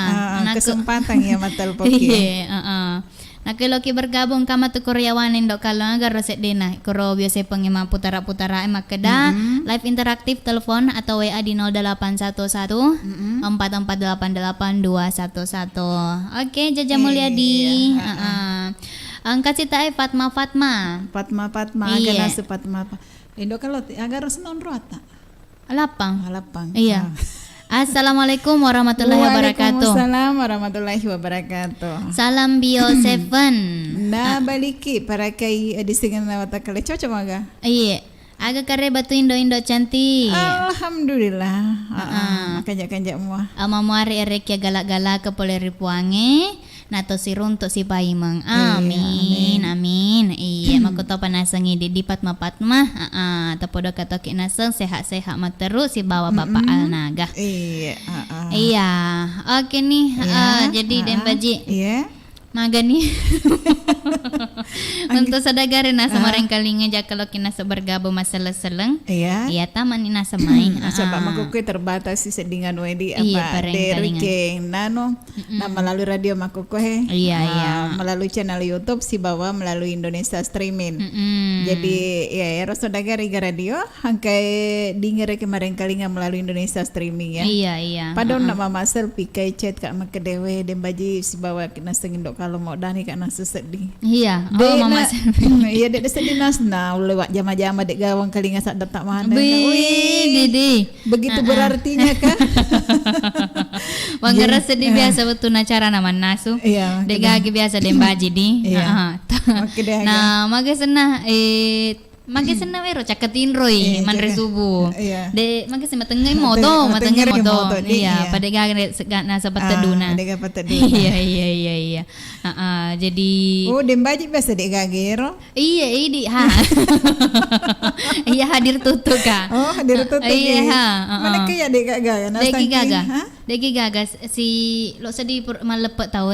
kesempatan ya matel poki. Iya, Nakelo ki bergabung kama tu Koreawan Indo kalau agar roset dena koro biasa pengema putara-putara makeda live interaktif telepon atau WA di 0811 4488 211. Oke, Jaja Mulyadi. Angkat cita Fatma. Agak nasu Fatma. Indo kalau agar senon rota. Lapang. Iya. Assalamualaikum warahmatullahi wabarakatuh. Waalaikumsalam warahmatullahi wabarakatuh. Salam Bio 7. Nah baliki para kai disingan nawata kale cocok maga. Iya. Agak kare batu Indo cantik. Alhamdulillah. Kanjak-kanjak mua. Ama muari erek ya galak-galak ke poleri puange. Nato si runtuk si paimang. Amin. Iya, makuto panasangi di Fatma. Tapodo katoki naseng sehat-sehat terus si bawa bapak Alnaga. Iya. Oke nih. Jadi Dembaji. Iya. Magani untuk sadagarin nasa marang kalinga jak kalau kina bergabung masalah seleng iya taman ina semai sebab makukui terbatas si sedingan wedi apa dari nano melalui radio makukui melalui channel YouTube si bawa melalui Indonesia Streaming jadi ya sadagari radio hangkai dingere kemarin kalinga melalui Indonesia Streaming ya iya padahal nama masel pikai chat kak makedewe Dembaji si bawa kina sengindok kalau mau dani kak nasa sedih. Iya. Mama iya dek sedih nas lewat jama-jama dek gawang kalinga sak datak mana. Didi. Begitu berartinya kan. Wangara sedih biasa betul cara nama nasu. Iya. Dek gagi biasa Dembaji di. Iya. Nah, mage senah mage senah wero caketin roy manre subuh. De mage sema tengah moto. Iya, pada gak nasa pateduna. Iya. Jadi Dembaji biasa dek gagero. Iya, Iya hadir tutup Kak. Hadir tutup. Iya, Mana kaya dek gaga? Deki gaga si lo sedih malepet tahu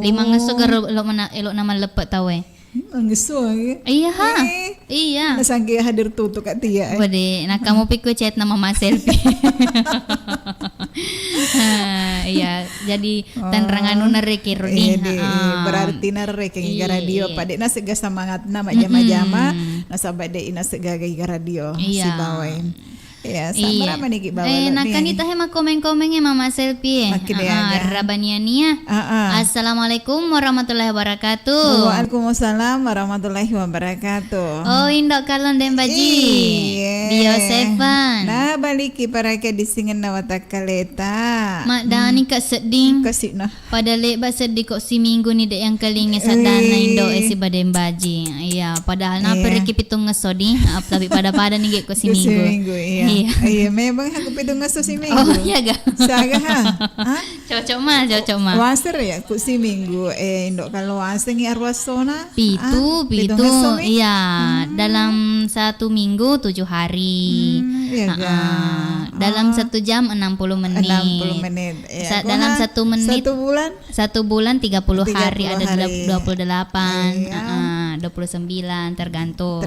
Lima ngesok lo mana elok nama lepet tahu Ngesok. Iya. Nasangki hadir tutup Kak Tia. Bode, nak kamu pikir chat nama Mas Selfie. Iya, jadi tanerangan nereki Rudi. Berarti nereki ngiga radio pada na sega semangat nama jama-jama nasabade ina sega giga radio si bawai. Iya, sama nih bawah. Nakan kita hema komen-komennya Mama Selfie. Rabaniania. Assalamualaikum warahmatullahi wabarakatuh. Waalaikumsalam warahmatullahi wabarakatuh. Oh, Indo kalon Dembaji. Bio 7. Nah, baliki para ke disingan nawata kaleta. Mak dah ni kat seding. Kasih nah. Pada lebat sedih kok si minggu ni dek yang keling sadana indo si baden baji. Iya, padahal na pergi pitung ngesodi, tapi pada ni gek kok si minggu. Si minggu iya. Iya, memang aku pitung ngeso si minggu. Oh, iya ga. Saga ha. Cocok mah. Waser ya ku si minggu indo kalau waser ngi arwasona. Pitu. Iya, dalam 1 minggu 7 hari. Iya ga. Dalam 1 jam 60 menit. 60 menit. Ya, Dalam 1 menit 1 bulan 30 hari ada hari. 28, 29 tergantung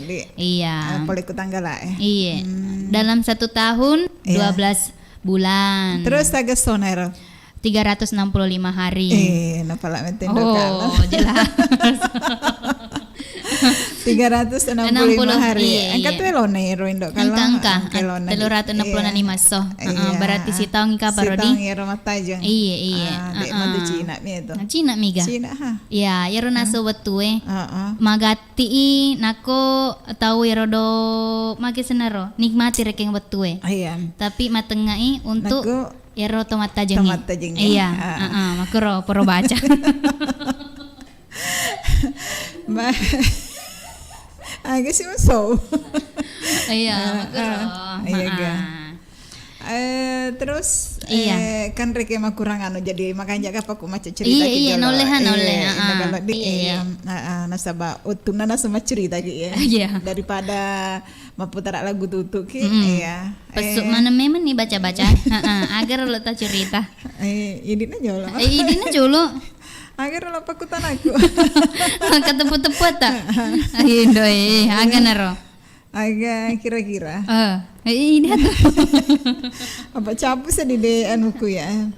di. Iya. Boleh ku tanggal lah Iya. Dalam 1 tahun 12 bulan. Terus agak sonero 365 hari. Napala metendo jelas. 365 hari. Angka tuh elonero indo kalau. Angka 365 so. Berarti si tahun ika parodi. Si tahun rumah tajang. Iya. Dek matu Cina mi itu. Cina miga. Cina ha. Ya, yero naso betue. Magati nako tahu yero do maki senero nikmati rekeng betue. Iya. Tapi matengai untuk yero tomat tajeng. Iya. Makro poro baca. Agak sih masuk. Iya, iya. Terus kan reke mah kurang jadi makanya jaga aku macam cerita iya noleh kalau di nasaba utuna nasama cerita daripada maputar lagu tutuk iya pesuk mana memang nih baca agar lo tak cerita idina jolo agar lo pakutan aku keteput-teput tak indo agak naro agak kira-kira ini apa capu sedih deh anuku ya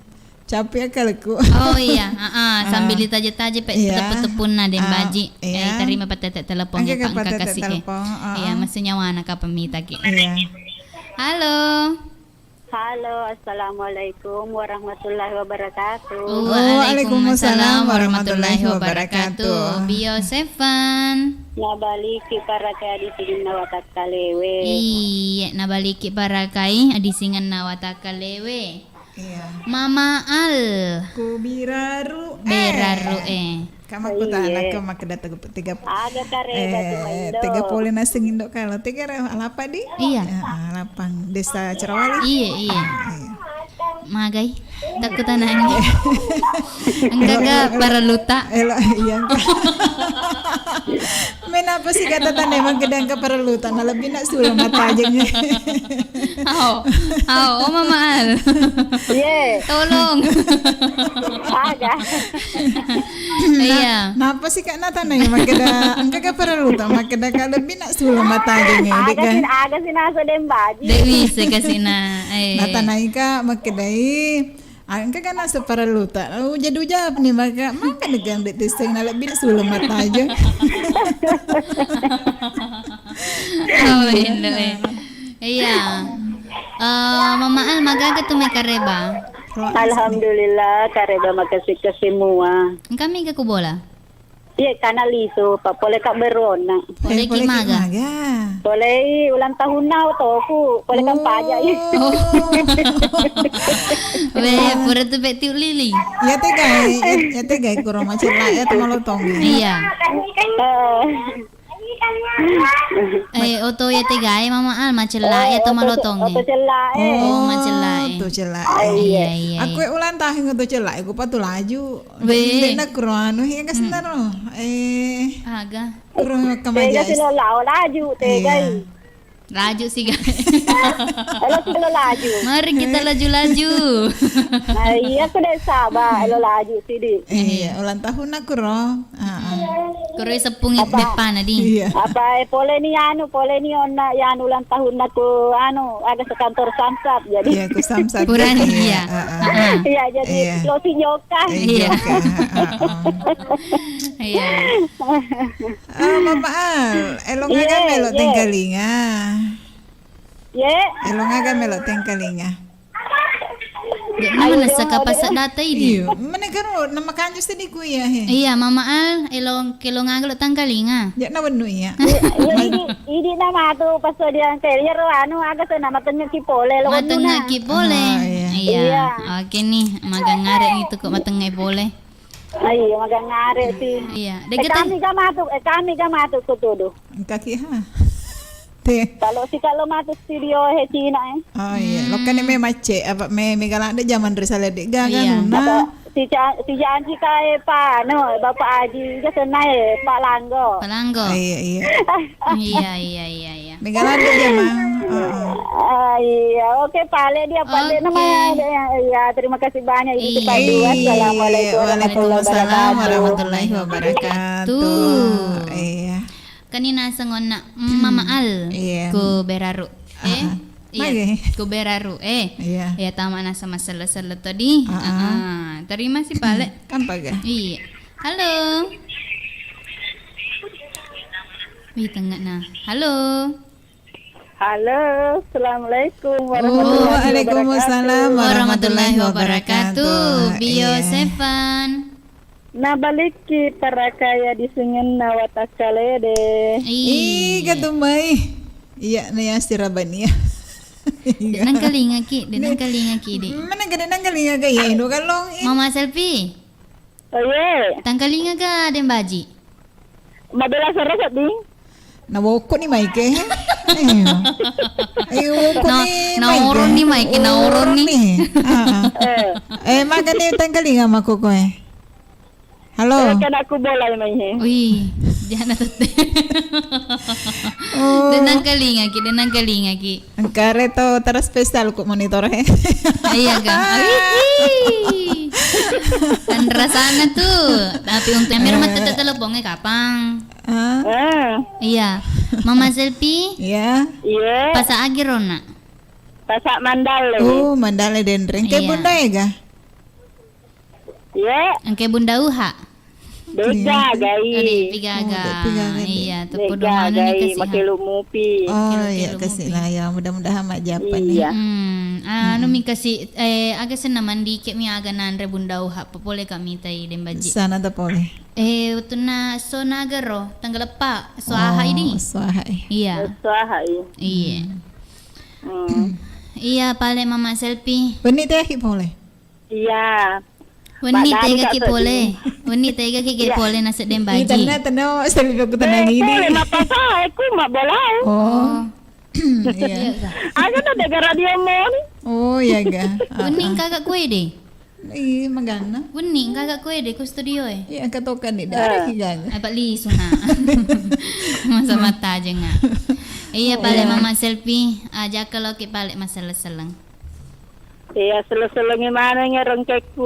capu ya kaliku sambil ditaja-taja tepun den baji terima patetek telepon ya pak kasih iya maksudnya wana ka pemita ki halo assalamualaikum warahmatullahi wabarakatuh. Waalaikumsalam warahmatullahi wabarakatuh. Bio Sevan. Nabaliki para kaya di singin nawatak kalewe. Iya, nabaliki para kaya di singin nawatak kalewe. Iya. Mama Al. Kubiraru. Kamu aku tahan aku mak data 30 nasi indok kalau 3 apa di? Iya. Lapang desa Cerawali. Iya. Magai takut anaknya. Enggak para luta. Iya. Menapa sih kata tanda emang gedang ke para luta na lebih nak sulam mata aja nya. Mama Al. Tolong. Aga. Iya. Napa sih kak nata na makeda enggak ke para luta makeda ka lebih nak sulam mata aja nya. Aga sih nasa dembaji. Dewi sekasina. Nata naika makedai angka kan nasa para luta. Jadu jawab nih maka negang dek testing na lebih sulam mata aja. Iya. Mama Al magaga tu may kareba. Alhamdulillah kareba makasih semua. Kami ke kubola. Iya karena liso pa boleh kak berona. Boleh kimaga. Boleh ulang tahun now toku. Boleh kan pajak ya. Pura tu beti lili. Ya tegay kurang macam lah ya malotong. Iya. Oto ya tegay Mama Al macela ya to malotong. Oto cela. Macela. Oto cela. Iya. Aku ulang tahun oto cela. Aku patu laju. Dena kurang ya kasendaro. Aga. Kurang kamaja. Tega silo laju tegay. Laju sih guys. Elo silo laju. Mari kita laju-laju. Iya aku dah sabar. Elo laju sidi. Iya ulang tahun aku roh. Kuro sepungit depan adi. Iya. Apa pole ni onna yan ulang tahun aku ada sekantor Samsat jadi. Iya aku Samsat. Purani iya. Iya jadi closing yoga. Iya. Iya. Mama Al, elong aga melok tengkalinga. Elong aga melok tengkalinga. Mana sakapasak data ini? Iya, mana karo nama kanjus tadi ku ya. Iya, Mama Al, elong ngaglo tangkalinga. Ya na wenu ya. Ini nama tu pas dia angkel ya aga sa nama tanya kipole lo Matengah kipole. Iya. Oke nih, magang ngarek itu kok matengay boleh. Ay, magang ngare sih. Iya. Kami ka matuk ko todo. Kaki ha. Te. Kalau matuk studio he Cina eh. Oh iya, lo kan me mace apa me galak de zaman risale de Iya. gagan Si janji kae pa no Bapak Aji ke senai Pak Langgo. Palanggo. Iya. Iya. Me galak de dia mah. Iya, oke Pale dia Pale namanya. Iya, terima kasih banyak itu Pak Dua. Assalamualaikum Waalaikumsalam warahmatullahi wabarakatuh. Iya. Kanina sangon na Mama Al Iya. ko Beraru. Magi. Ko Beraru. Iya. Ya tama na sama sala-sala tadi. Terima kasih Pale. Kan paga. Iya. Halo. Wih, tengah nah. Halo. Halo, Assalamualaikum Waalaikumsalam warahmatullahi wabarakatuh. Bio Iya. Sevan. Na baliki para kaya di singen na watakalede. Ih, katumay. Iya, na yan si Rabania. Denang kalinga ki di. Mana gede nang kalinga kaya ino kalong. Mama selfie. Oh ye, Tangkalinga ka den baji. madala sarasat ding. Nawoko ni Mike. Ay, woko ni Mike. Nauron ni Mike, nauron ni. Maga ni tangkalinga makoko Halo. Kan aku bola mai he. Wih, jangan tete. Denang kalinga ki. Ang kareto tara special ko monitor Iya kan. Kan rasanya tuh. Tapi untuk yang merah mata teleponnya kapang. Iya. Mama selfie. Ya. Iya, Pasa agirona. pasak mandale. Oh, mandale dendreng. Kay Iya. bunda ga? Iya, Angke bunda uha. beda gai. Pigaga. pigaga. Iya, Beda tepodongan ni gai, kasi. makelu mupi. Oh, iya kasih lah ya. Mudah-mudahan mak japan Iya. Anu mi kasi aga senaman di ket mi aga nanre bunda uha popole kami tai dembaji. Sana ta pole. Utuna so nagaro tanggal pa so aha ini. Swaha. Iya. Suahai. Iya. Iya, pale mama selfie. Beni teh pole. Iya. Wani Pak Dani tega tak ki pole. Wani tega ki pole nasa dembaji. Tanah sabi ko tanang ini. Boleh mapasa aku mak bola. Oh. Iya. Aku na daga radio mo. Oh, iya ga. Wani kagak kue deh. Ih, magana. Wani kagak kue deh ku studio Iya, katokan ni dari higaga. Apa liso na. Masa mata aja nga. Iya, pale mama selfie. Aja kalau ki pale masalah selang. Iya, selo-selongi mana nga rengkekku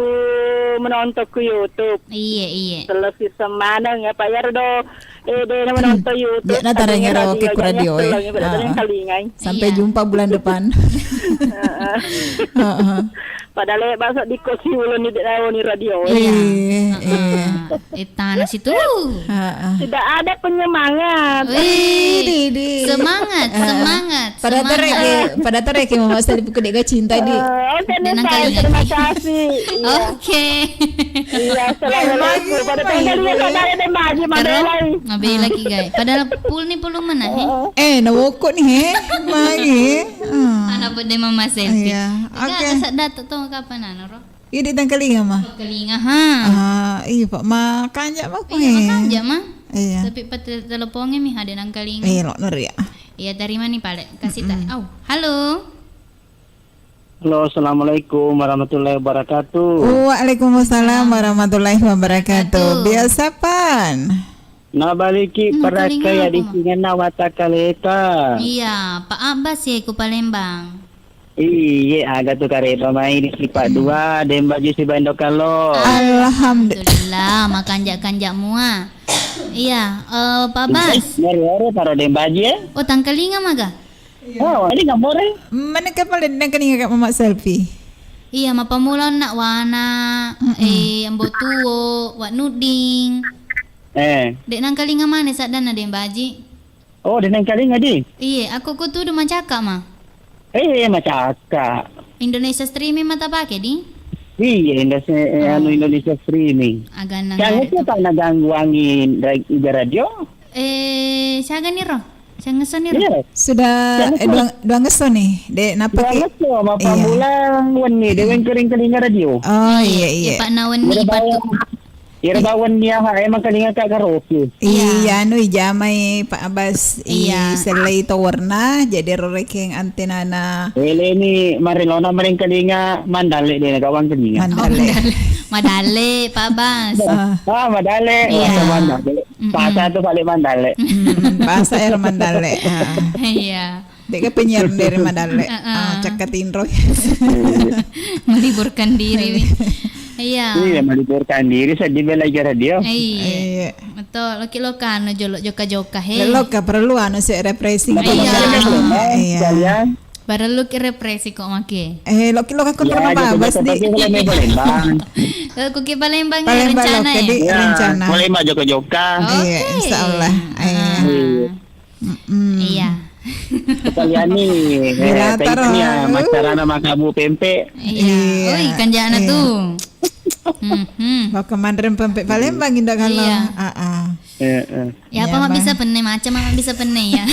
menonton ku YouTube. Iya. Selesi semana nga pa yardo na menonton YouTube. Ya, na tarang ngero ke radio Kalingay. Sampai Iya. jumpa bulan depan. Padahal bahasa di kosi ulun di daun ni radio. Iya. Tanah situ. Tidak ada penyemangat. Wih, Di. semangat. Pada terek mama saya dipukul dega cinta di. Oke, Dan saya angka terima lagi. kasih. Iya. Oke. Iya, assalamualaikum. Pada tanggal dia sadar dan baji madalay. Ngabe lagi guys. Padahal puluh mana Nawoko ni Magi. Anak pun dia mama selfie. Iya. Oke. Oke. Dato to kapan ano ro? Ini tangkalinga mah. Kelinga ha. Iya Pak makanya mah ko Iya makan aja mah. Iya. Tapi teleponnya mi ada nang kalinga. Iya lo neri ya. Iya dari mana nih Pale? Kasih tak. Halo. Halo, assalamualaikum warahmatullahi wabarakatuh. Waalaikumsalam warahmatullahi wabarakatuh. Biasa pan. Nabaliki para kalinga kaya ako, di Ma. singan na watakaleta. Iya, Pak Abbas ya ku Palembang. Iya, aga tu kare pamain di Pak Dua, dem baju si Bando Kalo. Alhamdulillah. Alhamdulillah, makanjak-kanjak mua. Iya, Pak Abbas. Ngare para dem baju ya. Oh, tangkalinga maga. Oh, ini nggak boleh. Mana kapal dan kaninga kak mama selfie. Iya, mapamulon nak wana, ambo tuo, wat nuding. Dek nang kalinga mana sak dan ada yang baji. Oh, dengan kali ngadi. Iya, aku tu udah macaka mah. Macam akak. Indonesia streaming mata pakai di. Iya, Indonesia streaming. Agak nang. Kaya itu tak naganggu angin radio? Siaga ni ro. Saya ngeson ya. Iya. Sudah dua ngeson nih. Dek napa Dua ki? ngeso apa bulan wen ni dewen kering-kering radio. Oh iya. Pak Nawan ni patu. Ira bawan niya emang kalinga ka karaoke. Iya, jamay Pak Abbas Iya. selay to warna jadi roreking antena na Ele ni marilona maring kalinga mandale din nagawang kalinga. mandale. Madale, Pak Bas. Madale. Iya. Mandale. Pasa tu balik mandale. Bahasa air mandale. Iya. Dek penyiar dari mandale. Cakatin roy. Meliburkan diri. Iya. Iya, meliburkan diri sa di belajar radio. Iya. Betul. Loki-loka anu jolok joka-joka he. Loka perlu anu se refreshing. Iya. Iya. Kalian Baru ki represi kok make. Loki-loka kon Pak Abbas di. Kuki Palembang Palembang rencana loka ya. di rencana. Boleh mah joka-joka. Iya, insyaallah. Iya. Kalian ni tekniknya macarana makabu pempek. Iya. Oh, ikan jana tuh. Mau kemarin pempek Palembang indah kalau. Iya. Ya apa mak bisa pene macam mak bisa pene ya.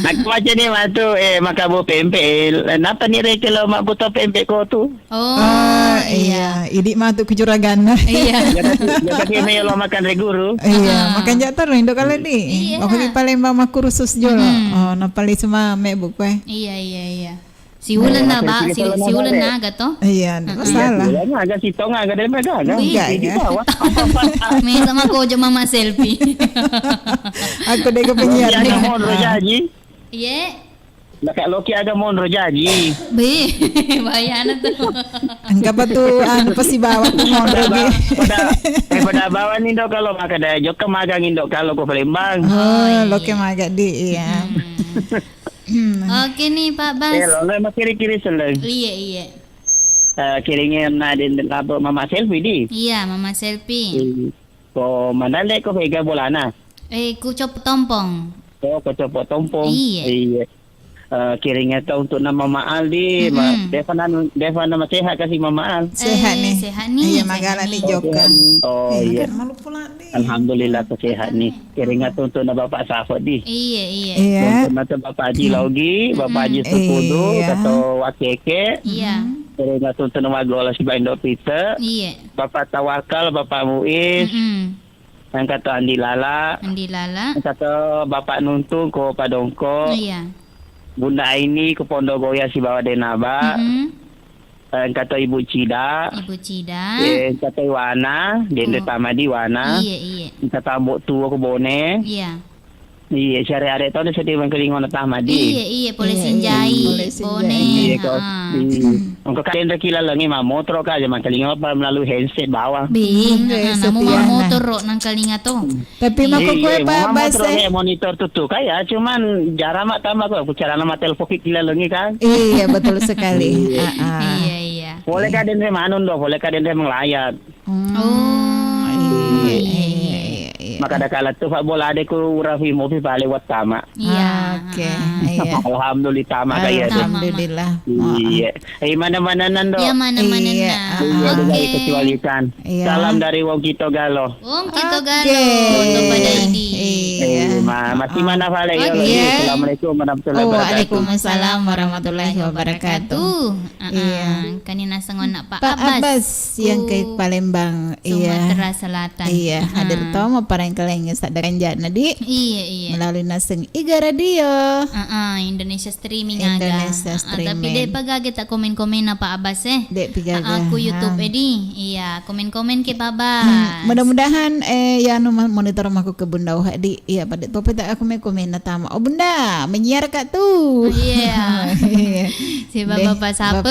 Aku macam ni mak tu makabu pempek. Napa ni rek kalau mak buta pempek ko tu? Oh, iya. Idik mah tu kecuragan. Iya. Jadi may lo makan reguru. Iya, makan jatuh indo kalau di. Iya. Waktu di Palembang mah kursus jual. Oh, napali semua mek buku. Iya. Si Ulan na ba? Si Ulan na agad to? Iya, enggak masalah. Iya, agak sitong agak dari mereka agak. Enggak Di ya. bawah. May sama ko jo mama selfie. Aku deh ke penyiar. Ada mon rojaji. Iya. Laka loki agak mon rojaji. Be, bahaya na to. Enggak apa tuh anu pasti bawa tuh mau lagi. Pada bawah ni dok kalau makan dah jok magang indok kalau ke Palembang. Oh, loke maga di iya. Oke nih Pak Bas. Lo mas kiri-kiri seleng. Iya. Kiringnya na din labo mama selfie di. Iya, mama selfie. Ko manale ko vega bolana. Ku cop tompong. Ko copot tompong. Iya. Kiringnya tu untuk nama Maal di. Deva nama sehat kasih Mama Al. Sehat nih. Sehat nih. Iya, magala nih Joka. Oh iya. Malu pula nih. Alhamdulillah sehat nih. Kiringnya tu untuk nama Bapak Safot di. Iya. Iya. Untuk nama Bapak Haji Laugi, Bapak Haji Sukudu, atau Wakeke. Iya. Kiringnya tu untuk nama Gola Sibaindok Peter. Iya. Bapak Tawakal, Bapak Muiz. Yang kata Andi Lala. Yang kata Bapak Nuntung ko Padongko. Iya. Bunda Aini ke Pondok Goya si bawa Denaba. Yang kata Ibu Cida. Yang kata Wana, Dende Tamadi Wana. Iya. Yang kata Mbok Tua ke Bone. Iya, syariat itu ada sedih mengkelingon Tamadi. Iya, polisi Jai, Bone. Iya, kau. Engkau kalian dah kila lagi mah motor kah aja mengkelingon apa melalui handset bawah. Namu mah motor ro nang kalinga to. Tapi mako gue Pak Bas. Monitor tutu kayak cuman jarang mak tambah kok cara nama telepon kila lagi kan. Iya, betul sekali. Iya. Boleh kah den manun do, boleh kah den melayat. Oh, iya. Maka ada kala tu Pak bola ada ku Rafi Mofi balik wat tama. Iya. Oke. Iya. Alhamdulillah tama kaya tu. Alhamdulillah. Iya. Mana-mana nando. Ya mana-mana Iya. Iya, dari kecualikan. Iya. Salam dari Wong Kito Galo. Wong Kito Galo untuk pada ini. Iya. Masih mana Vale? Assalamualaikum warahmatullahi wabarakatuh. Waalaikumsalam warahmatullahi wabarakatuh. Iya. Kanina sangon nak Pak Abbas yang ke Palembang. Sumatera Selatan. Iya. Hadir to mau parang kalengnya sadaran jana di. Iya. Melalui naseng Iga Radio. Indonesia streaming Indonesia aga. streaming. Tapi dek pagage tak komen-komen na Pak Abbas Dek pigaga. Aku YouTube edi. Iya, komen-komen ke Pak Abbas. Mudah-mudahan ya anu monitor aku ke Bunda di. Iya pada topi tak aku komen na tama. Oh Bunda, menyiar kak tuh. Iya. Si Bapak Sapa.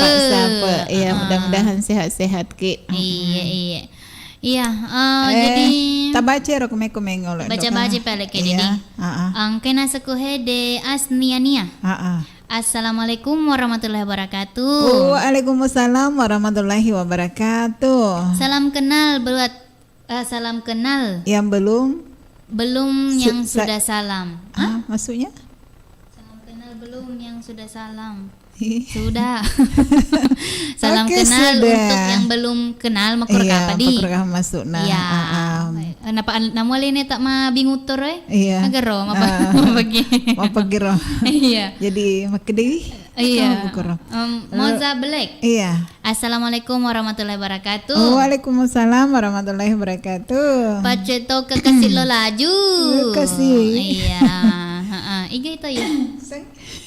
Iya, mudah-mudahan sehat-sehat ki. Iya. Jadi tabace ro komen ngolo. Baca-baca pala ke dedi. Ang kena sekuhede asniania. Assalamualaikum warahmatullahi wabarakatuh. Waalaikumsalam warahmatullahi wabarakatuh. Salam kenal buat salam kenal. Yang belum yang sudah salam. Maksudnya? Salam kenal belum yang sudah salam. Sudah. Salam kenal sudah. untuk yang belum kenal makur apa di. Makur masuk nah. Iya. napa namole ne tak ma bingutor Iya. agaro mapagi. Mapagiro. Iya. Jadi makede. Iya. Moza Black. Iya. Assalamualaikum warahmatullahi wabarakatuh. Waalaikumsalam warahmatullahi wabarakatuh. Paceto kekasih lo laju. Kasih. Iya. Heeh. Iga itu ya.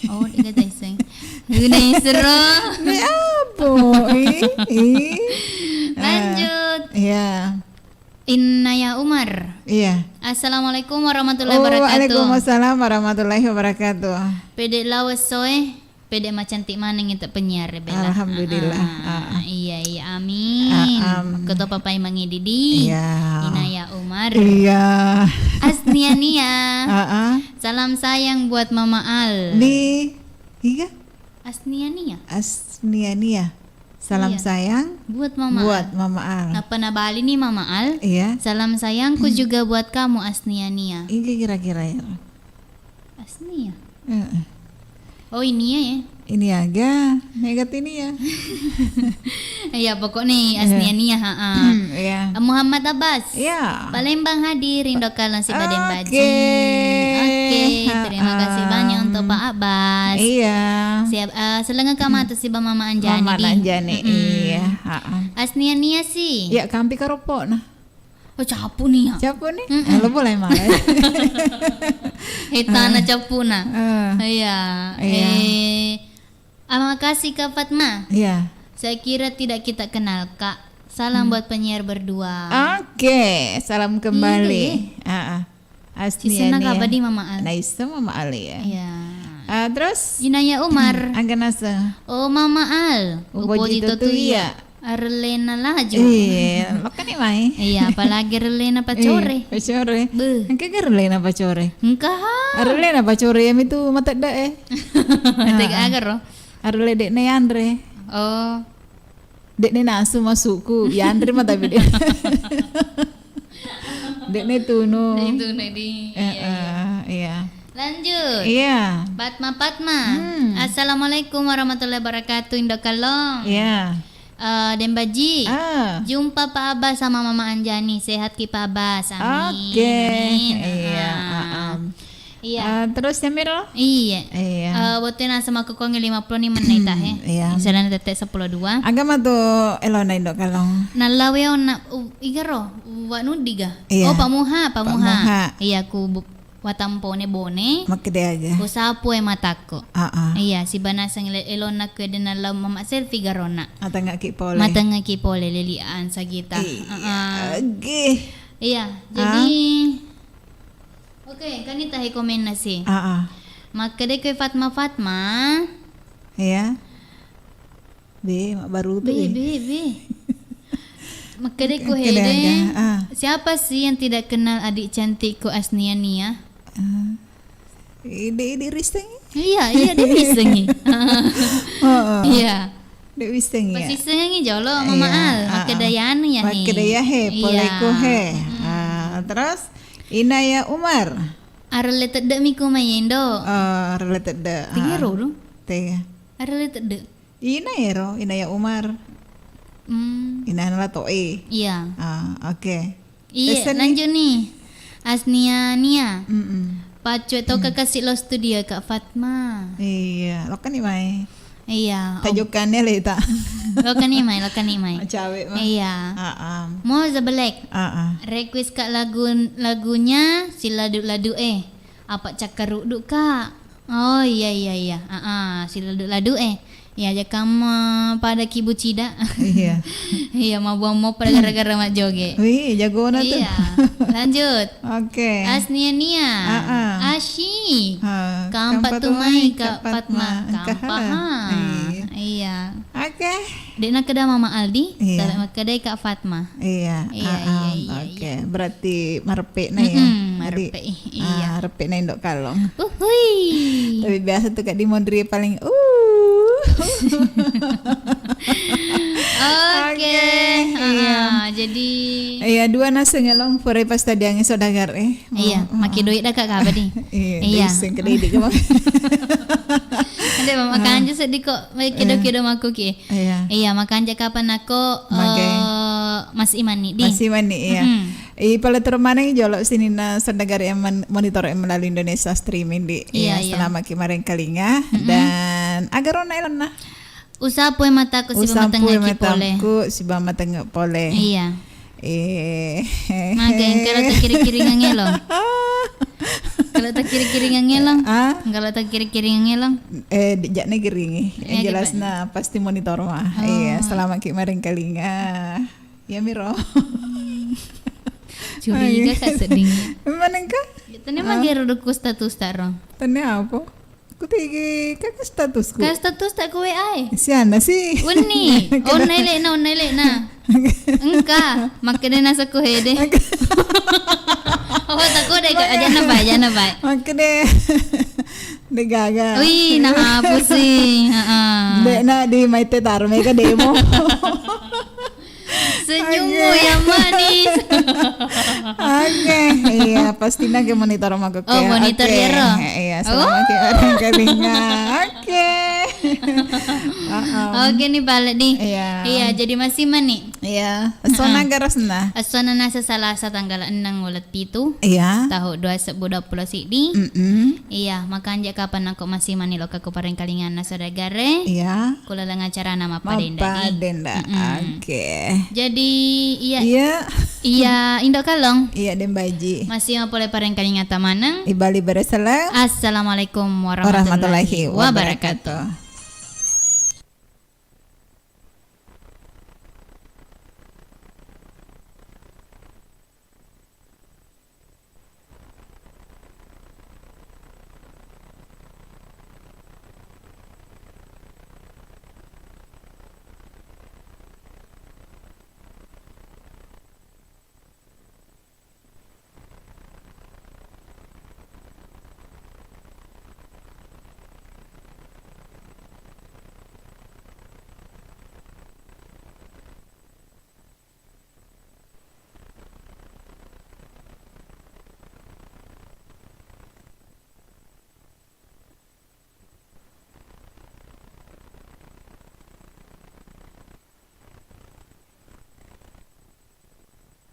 Oh, iga tayo sing. Gunay sero. Ni apa? Lanjut. Iya. Innaya Umar. Iya. Assalamualaikum warahmatullahi wabarakatuh. Waalaikumsalam warahmatullahi wabarakatuh. Pede lawas soe. Pede mah cantik maneng itu penyiar Bella. Alhamdulillah. Iya amin. Ketua papai mangi Didi. Iya. Inaya Umar. Iya. Asniania. Salam sayang buat Mama Al. Ni Iga Asniania. Salam sayang buat Mama Al. Apa nabali nih Mama Al? Iya. Salam sayangku juga buat kamu Asniania. Iga kira-kira ya. Asnia. Oh ini ya. Ini agak negat ini ya. Iya pokok nih Asniania Iya. Muhammad Abbas. Iya. Palembang hadir Indokalan si Baden Baji. Oke. Terima kasih banyak untuk Pak Abbas. Iya. Siap. Selengah kamatu si Mama Anjani. Mama Anjani. Iya. Asniania sih. Ya kampi karopok nah. Oh capu nih ya. Capu nih? Lo boleh malah. Hitana capu nah. Iya. Makasih Kak Fatma. Iya. Saya kira tidak kita kenal Kak. Salam buat penyiar berdua. Oke, salam kembali. Si senang apa di Mama Al? Nah itu Mama Al ya. Iya. Terus Inaya Umar. Angga nasa. Oh Mama Al. Upoji tutu iya. Arlena laju. Iya, lo kan imai. Iya, apalagi Arlena pacore. Pacore. Beuh. Angka Arlena pacore. Engkau. Arlena pacore yang itu mata dak Nanti agar loh. Arle dek ne Andre. Oh. Dek ne nasu masukku. Ya Andre mah tapi dek. Dek ne tuno. Itu di. Iya. Lanjut. Iya. Patma. Assalamualaikum warahmatullahi wabarakatuh Indokalong. Iya. Dembaji. Jumpa Pak Abbas sama Mama Anjani. Sehat ki Pak Abbas. Amin. Oke. Amin. Iya. Iya. Terus ya Miro? Iya. Botina sama kukongnya 50 nih menit tah ya. Iya. Misalnya tetek 10.2. Agama tuh elona indo kalong. Nalawe na igaro wa nudiga. Iya. Oh Pamuha. Pamuha. Iya ku watampone bone. Makede aja. Ku sapu matako. Iya si banasang elona ke denala mama selfie garona. Matanga ki pole. Matanga ki pole lilian sa kita. Oke. Iya, jadi oke, kanita komen na si. Makade ko Fatma. Iya. Baru tuh. Be. Makade ko hede. Siapa sih yang tidak kenal adik cantikku Asniania? Ide Risteng. Iya, dia bisengi. Iya. Dek Risteng ya. Pasti sengi jolo Mama Al, makadayan ya he. Makadaya he, poleko he. Terus Inaya Umar. Related de mi ko mayendo. Related de. Tigero do. Tiga. Related de. Inaya Umar. Inana la toe. Iya. Oke. Iya, lanjut nih. Asniania. Pacu atau kekasih lo studio Kak Fatma. Iya, lo kan imai. Iya. Tajukannya leta. Lo kan imai. Cawe mah. Iya. Mau Zabelek. Request Kak lagunya si ladu apa cakarudu Kak. Oh iya. Si ladu ya aja kamu pada kibu cida. Iya. Iya mau pada gara-gara mak joge. Wih jago na tuh. Iya. Lanjut. Oke. Asniania. Asyik. Kampat tumai Kak Fatma. Kampaha. Iya. Oke. Dena kada Mama Aldi. Iya. Kedai Kak Fatma. Iya. Oke. Berarti marpe na ya. Marpe. Iya. Marpe na indok kalong. Uhuy. Tapi biasa tuh Kak di Mondri paling Oke. Jadi iya dua nasi ngelong pore pas tadi angin saudagar iya maki duit dah Kak kabar nih. Iya sing kedai di kemang Ande makan aja sedih kok kido-kido maku ki. Iya makan aja kapan aku Mas Iman nih di. Mas Iman nih ya. Pala termanang jolok sini na sedagar yang monitor melalui Indonesia streaming di. Selama kemarin kalinya dan agar ona elon nah. Usapo mataku si ba matengah pole. Si ba matengah pole. Iya. Magang kalau tak kiri-kiri ngelong. Kalau tak kiri-kiri ngelong. Kalau tak kiri-kiri ngelong. Jakne giringi. Yang jelas na pasti monitor mah. Iya, selama kemarin kalinya. Ya Miro. Curiga kak seding. Mana kah? Tanya mah gerodoku status taro. Tanya apa? Ku tigi kak statusku. Kak status tak ku WA. Siana sih. Uni. Onele na. Engka, makanya nasa ku hede. Oh, takut deh aja na bay. Makanya de gaga. Wih, nah apa sih? De na di maite taruh mereka demo. Senyummu yang manis. Oke, iya pasti na ke monitor sama gue. Oh, monitor ya. Iya, selama kita kalinya. Oke. Oke nih balik nih. Iya, jadi masih mani. Iya, sona garas na. Sona nasa Selasa tanggal 6 ulat pitu. Iya. Tahun 2020 sini. Iya, maka anjak kapan aku masih mani lo kaku pareng kalingan na sodagare. Iya. Kula lang acara nama Padenda. Oke. Jadi iya Indo Kalong. Iya Dembaji. Masih mau boleh pareng kalingan tamanang. Ibali beresalam. Assalamualaikum warahmatullahi wabarakatuh.